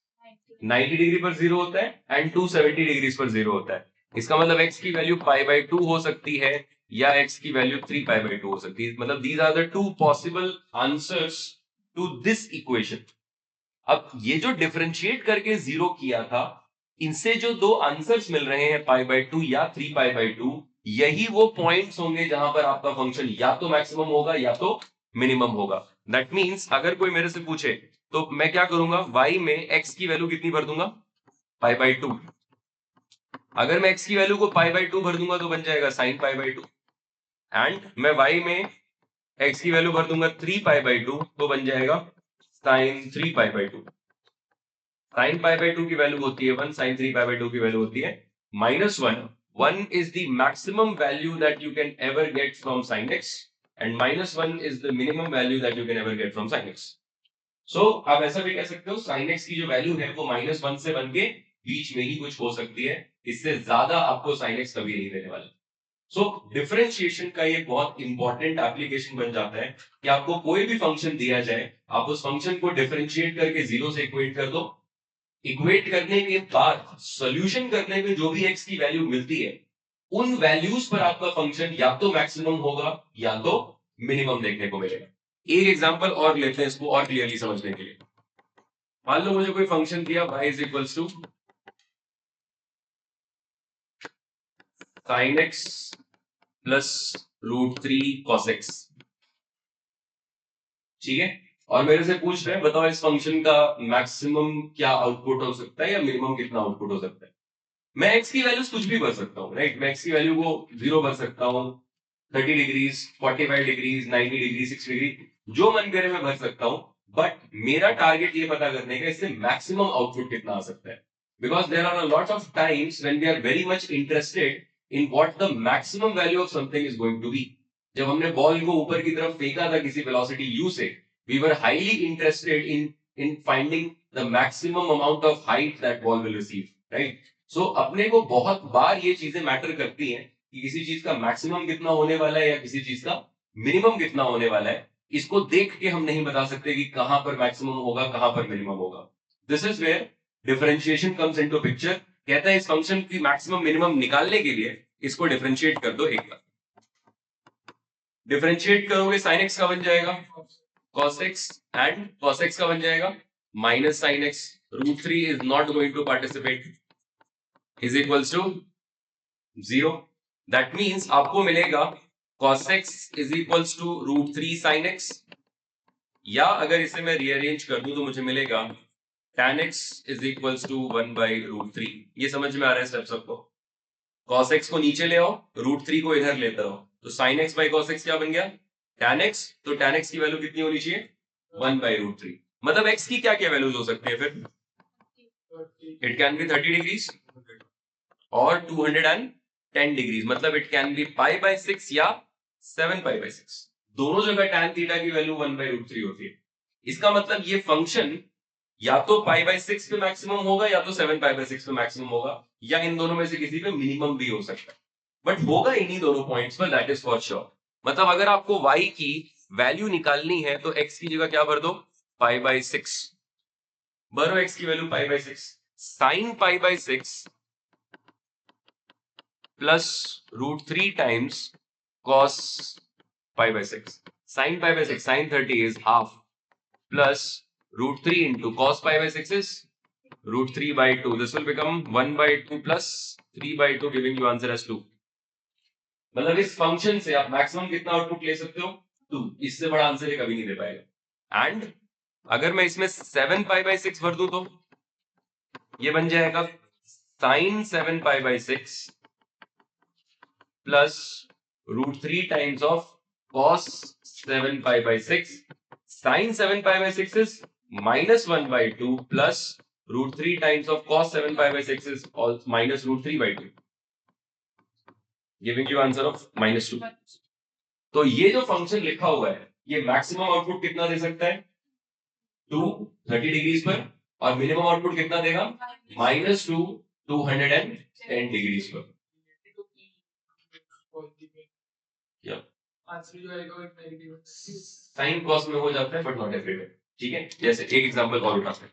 90 degree पर जीरो होता है एंड 270 डिग्री पर जीरो होता है. इसका मतलब x की वैल्यू पाई बाय 2 हो सकती है या x की वैल्यू 3 पाई बाय 2 हो सकती है. मतलब these are the two possible answers to this equation. अब ये जो डिफरेंशिएट करके जीरो किया था इनसे जो दो आंसर्स मिल रहे हैं पाई बाय 2 या 3 पाई बाय 2, यही वो पॉइंट्स होंगे जहां पर आपका फंक्शन या तो मैक्सिमम होगा या तो मिनिमम होगा. दैट मींस अगर कोई मेरे से पूछे तो मैं क्या करूंगा, y में x की वैल्यू कितनी भर दूंगा, पाई बाय 2. अगर मैं x की वैल्यू को पाई बाय 2 भर दूंगा तो बन जाएगा साइन पाई बाय 2. एंड मैं y में x की वैल्यू भर दूंगा 3 पाई बाय 2 तो बन जाएगा sine 3 pi by 2. Sine pi by 2 की वैल्यू होती है 1, साइन 3 पाई बाय 2 की वैल्यू होती है -1. 1 is the maximum value that you can ever get from sin x and -1 is the minimum value that you can ever get from sin x. सो आप ऐसा भी कह सकते हो sin x की जो वैल्यू है वो -1 से बन के बीच में ही कुछ हो सकती है, इससे ज्यादा आपको sin x कभी नहीं देने वाला. सो डिफरेंशिएशन का ये बहुत इंपॉर्टेंट एप्लीकेशन बन जाता है कि आपको कोई भी फंक्शन दिया जाए आप उस फंक्शन को डिफरेंशिएट करके जीरो से इक्वेट कर दो. इक्वेट करने के बाद सॉल्यूशन करने में जो भी x की वैल्यू मिलती है उन वैल्यूज पर आपका फंक्शन या तो मैक्सिमम होगा या तो मिनिमम देखने को मिलेगा. एक एग्जांपल और लेते हैं इसको और क्लियरली समझने के लिए. मान लो मुझे कोई फंक्शन दिया y is equals to sin x plus √3 cos x. ठीक है, और मेरे से पूछ रहे हैं बताओ इस फंक्शन का मैक्सिमम क्या आउटपुट हो सकता है या मिनिमम कितना आउटपुट हो सकता है. मैं x की वैल्यूज कुछ भी भर सकता हूँ, राइट. मैं x की वैल्यू को 0 भर सकता हूँ, 30 डिग्रीज, 45 डिग्रीज, 90 डिग्री, 60 डिग्री, जो मन करे मैं भर सकता हूं, बट मेरा टारगेट ये पता करने का इससे मैक्सिमम आउटपुट कितना आ सकता है, because there are a lot of times when we are very much interested in what the maximum value of something is going to be. जब हमने बॉल को ऊपर की तरफ फेंका था किसी वेलोसिटी u से, we were highly interested in finding the maximum amount of height that ball will receive, right? So अपने को बहुत बार ये चीजें मैटर करती हैं कि किसी चीज का मैक्सिमम कितना होने वाला है या किसी चीज का मिनिमम कितना होने वाला है। इसको देख के हम नहीं बता सकते कि कहां पर मैक्सिमम होगा, कहां पर मिनिमम होगा। This is where differentiation comes into picture. कहता है इस फंक्शन की मैक्सिमम मिनिमम निकालने के लिए इसको डिफरेंशिएट कर दो एक बार। डिफरेंशिएट करोगे sin x का बन जाएगा cos x, and cos x का बन जाएगा minus sin x, √3 is not going to participate is equals to 0. That means आपको मिलेगा cos x is equals to √3 sin x, या अगर इसे मैं रीअरेंज कर दूं तो मुझे मिलेगा tan x is equals to 1 by √3. ये समझ में आ रहा है स्टेप सबको? cos x को नीचे ले आओ, √3 को इधर लेते रहो, तो sin x by cos x क्या बन गया? tan x. तो tan x की वैल्यू कितनी होनी चाहिए? 1 by √3. मतलब x की क्या क्या वैल्यूज हो सकते हैं फिर? इट कैन बी 30 डिग्रीज और 210 डिग्रीज, मतलब it can be pi by 6 या 7 पाई बाय 6। दोनों जगह tan थीटा की वैल्यू 1 by √3 होती है। इसका मतलब ये फंक्शन या तो पाई बाय 6 पे मैक्सिमम होगा या तो 7 पाई बाय 6 पे मैक्सिमम होगा, या इन दोनों में से किसी पे मिनिमम भी हो सकता है, बट होगा इन्हीं दोनों पॉइंट्स पर, दैट इज फॉर श्योर। मतलब अगर आपको y की वैल्यू निकालनी है तो x की जगह क्या भर दो? पाई बाय 6 भरो, x की value pi by 6, sign pi bye 6 plus √3 times cos pi by 6. Sin pi by 6, sin 30 is half plus √3 into cos pi by 6 is √3 by 2. This will become 1 by 2 plus 3 by 2, giving you answer as 2. मतलब इस function से आप maximum कितना output ले सकते हो? 2. इससे बड़ा आंसर ये कभी नहीं दे पाएगा। एंड अगर मैं इसमें 7 पाई बाय 6 भर दूं तो ये बन जाएगा sin 7 pi by 6 plus √3 times of cos 7 pi by 6. Sin 7 pi by 6 is minus 1 by 2 plus √3 times of cos 7 pi by 6 is also minus √3 by 2, giving you answer of minus 2. तो ये जो function लिखा हुआ है ये maximum output कितना दे सकता है? 30 डिग्रीज पर, और मिनिमम आउटपुट कितना देगा? -2 210 डिग्रीज पर। साइन कॉस में हो जाता है बट नॉट एवरीवेयर, ठीक है? जैसे एक एग्जांपल और उठाते हैं।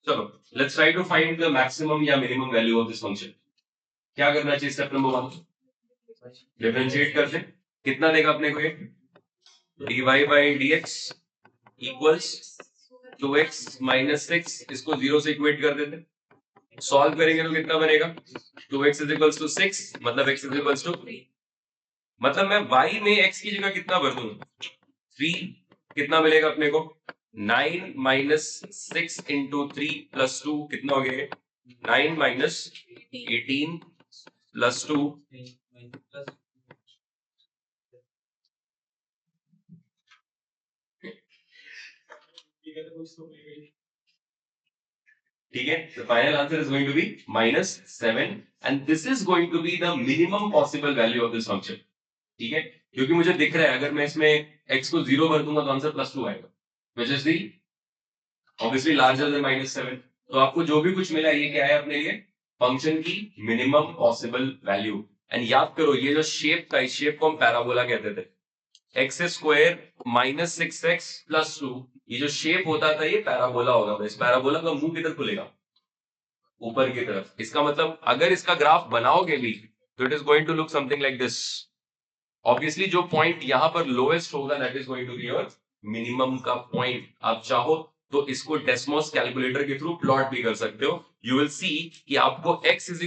चलो let's try to find the maximum या minimum value of this function. क्या करना चाहिए? स्टेप नंबर 1, डिफरेंशिएट कर दें। कितना देगा अपने को? ये dy by dx equals 2x minus 6, इसको 0 से इक्वेट कर देते हैं। सॉल्व करेंगे तो कितना बनेगा? 2x is equals to 6, मतलब x is equals to 3। मतलब मैं y में x की जगह कितना भर दूं? 3। कितना मिलेगा अपने को? 9 minus 6 into 3 plus 2 कितना हो गया? 9 minus 18 plus 2 ठीक है? The final answer is going to be -7 and this is going to be the minimum possible value of this function. ठीक है? क्योंकि मुझे दिख रहा है अगर मैं इसमें x को 0 भर दूंगा तो आंसर +2 आएगा, which is the obviously larger than -7। तो आपको जो भी कुछ मिला ये क्या है अपने लिए? फंक्शन की मिनिमम पॉसिबल वैल्यू। एंड याद करो ये जो शेप था, इस शेप को हम पैराबोला कहते थे। x² - 6x + 2, ये जो शेप होता था ये पैराबोला होगा। इस पैराबोला का मुंह किधर खुलेगा? ऊपर की तरफ। इसका मतलब अगर इसका ग्राफ बनाओगे भी तो it is going to look something like this. Obviously जो पॉइंट यहां पर लोएस्ट होगा that is going to be your minimum का पॉइंट। आप चाहो तो इसको डेस्मोस कैलकुलेटर के थ्रू प्लॉट भी कर सकते हो। यू विल सी कि आपको x =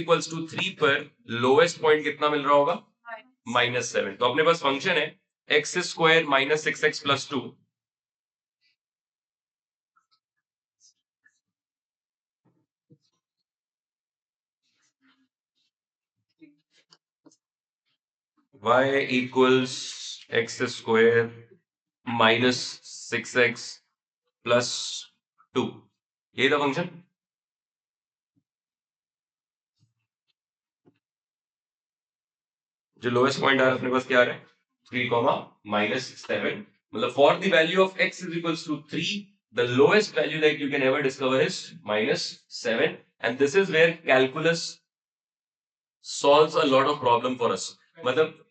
3 पर लोएस्ट पॉइंट कितना मिल रहा होगा? -7। तो अपने पास फंक्शन है x² - 6x + 2 y equals x square minus 6x plus 2, ये था फंक्शन। जो लोएस्ट पॉइंट आ रहा है अपने पास क्या आ रहा है, 3 कॉमा -7, मतलब for the value of x is equals to 3 the lowest value that you can ever discover is -7, and this is where calculus solves a lot of problem for us। मतलब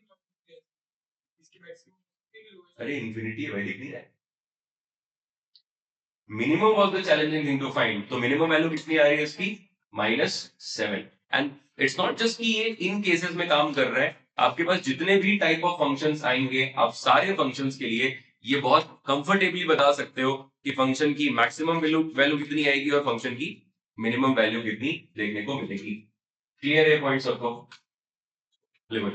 अरे infinity है भाई, दिख नहीं रहा है। Minimum was the challenging thing to find, तो minimum value कितनी आ रही है इसकी, -7। एंड इट्स नॉट जस्ट कि ये इन केसेस में काम कर रहा है, आपके पास जितने भी टाइप ऑफ फंक्शंस आएंगे आप सारे फंक्शंस के लिए ये बहुत कंफर्टेबली बता सकते हो कि फंक्शन की मैक्सिमम वैल्यू वैल्यू कितनी आएगी और फंक्शन की मिनिमम वैल्यू कितनी देखने को मिलेगी। क्लियर है पॉइंट सबको? लिमिट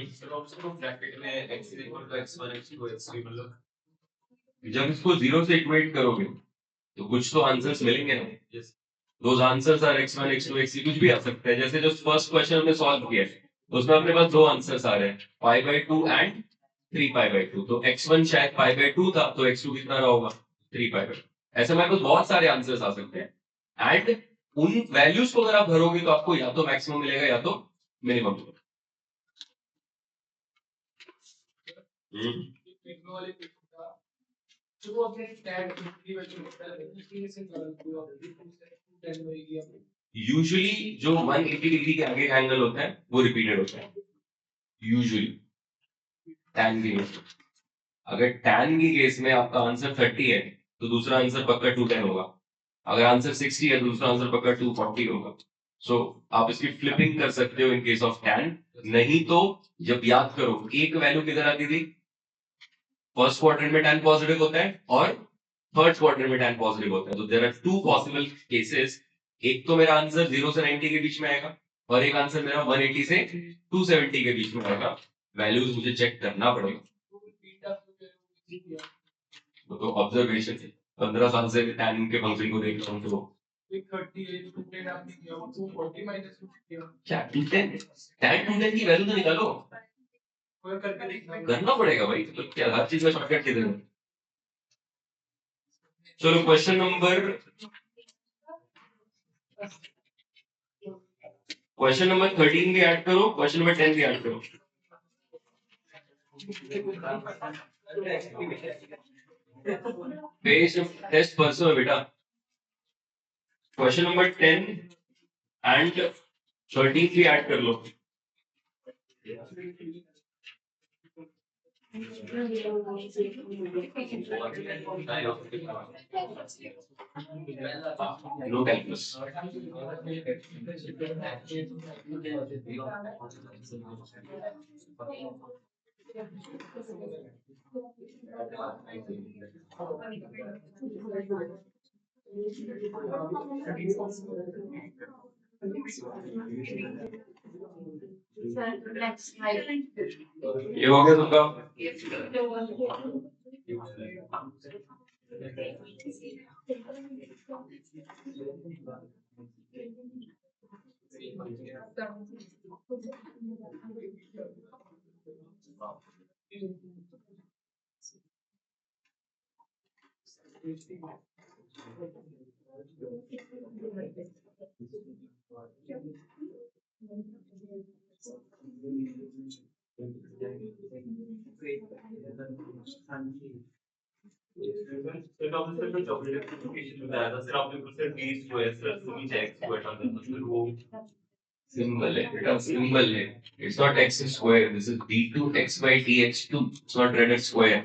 सर ऑप्शन को ब्रैकेट में x is equal to x1 x2 x3 मतलब जब इसको जीरो से इक्वेट करोगे तो कुछ तो आंसर्स मिलेंगे ना। yes those answers are x1 x2 x3, कुछ भी आ सकता है। जैसे जो फर्स्ट क्वेश्चन हमने सॉल्व किया है उसमें अपने पास दो आंसर्स आ रहे हैं, π/2 एंड 3π/2। तो x1 शायद π/2 था, तो x2 कितना रहा होगा, 3π/2। ऐसे में कुछ बहुत सारे आंसर्स आ सकते हैं, एंड उन वैल्यूज को अगर आप भरोगे तो आपको या तो मैक्सिमम मिलेगा या तो मिनिमम मिलेगा। यूजुअली जो 180 डिग्री के आगे का एंगल होता है वो रिपीटेड होता है यूजुअली टैन के केस में। अगर टैन के केस में आपका आंसर 30 है तो दूसरा आंसर पक्का 210 होगा। अगर आंसर 60 है तो दूसरा आंसर पक्का 240 होगा। सो आप इसकी फ्लिपिंग कर सकते हो इन केस ऑफ टैन। नहीं तो जब याद करो एक वैल्यू किधर आती थी, फर्स्ट क्वाड्रेंट में टैन पॉजिटिव होता है और थर्ड क्वाड्रेंट में टैन पॉजिटिव होता है। तो there are two possible cases, एक तो मेरा आंसर 0 से 90 के बीच में आएगा और एक आंसर मेरा 180 से 270 के बीच में आएगा। वैल्यूज मुझे चेक करना पड़ेगा। वो तो ऑब्जर्वेशन है, 15 साल से टैन के फंक्शन को देख रहा हूँ। तो क्या 210 टैन 210 की वैल्यू तो निकालो, करना पड़ेगा भाई। तो क्या हर चीज में शॉर्टकट किधर है? चलो क्वेश्चन नंबर 13 भी ऐड करो, क्वेश्चन नंबर 10 भी ऐड करो। पेज टेस्ट परसों है बेटा। क्वेश्चन नंबर 10 एंड 13 भी ऐड कर लो। No calculus. ये हो गया सबका? सर ऑप्शन में चॉकलेट एप्लीकेशन बताया था सर, आपने कुछ सर डी स्क्वायर सर से नीचे x को हटा देना सर वो सिंबल है बेटा, सिंबल है। It's not x square, this is d2x by dx2, it's not red square.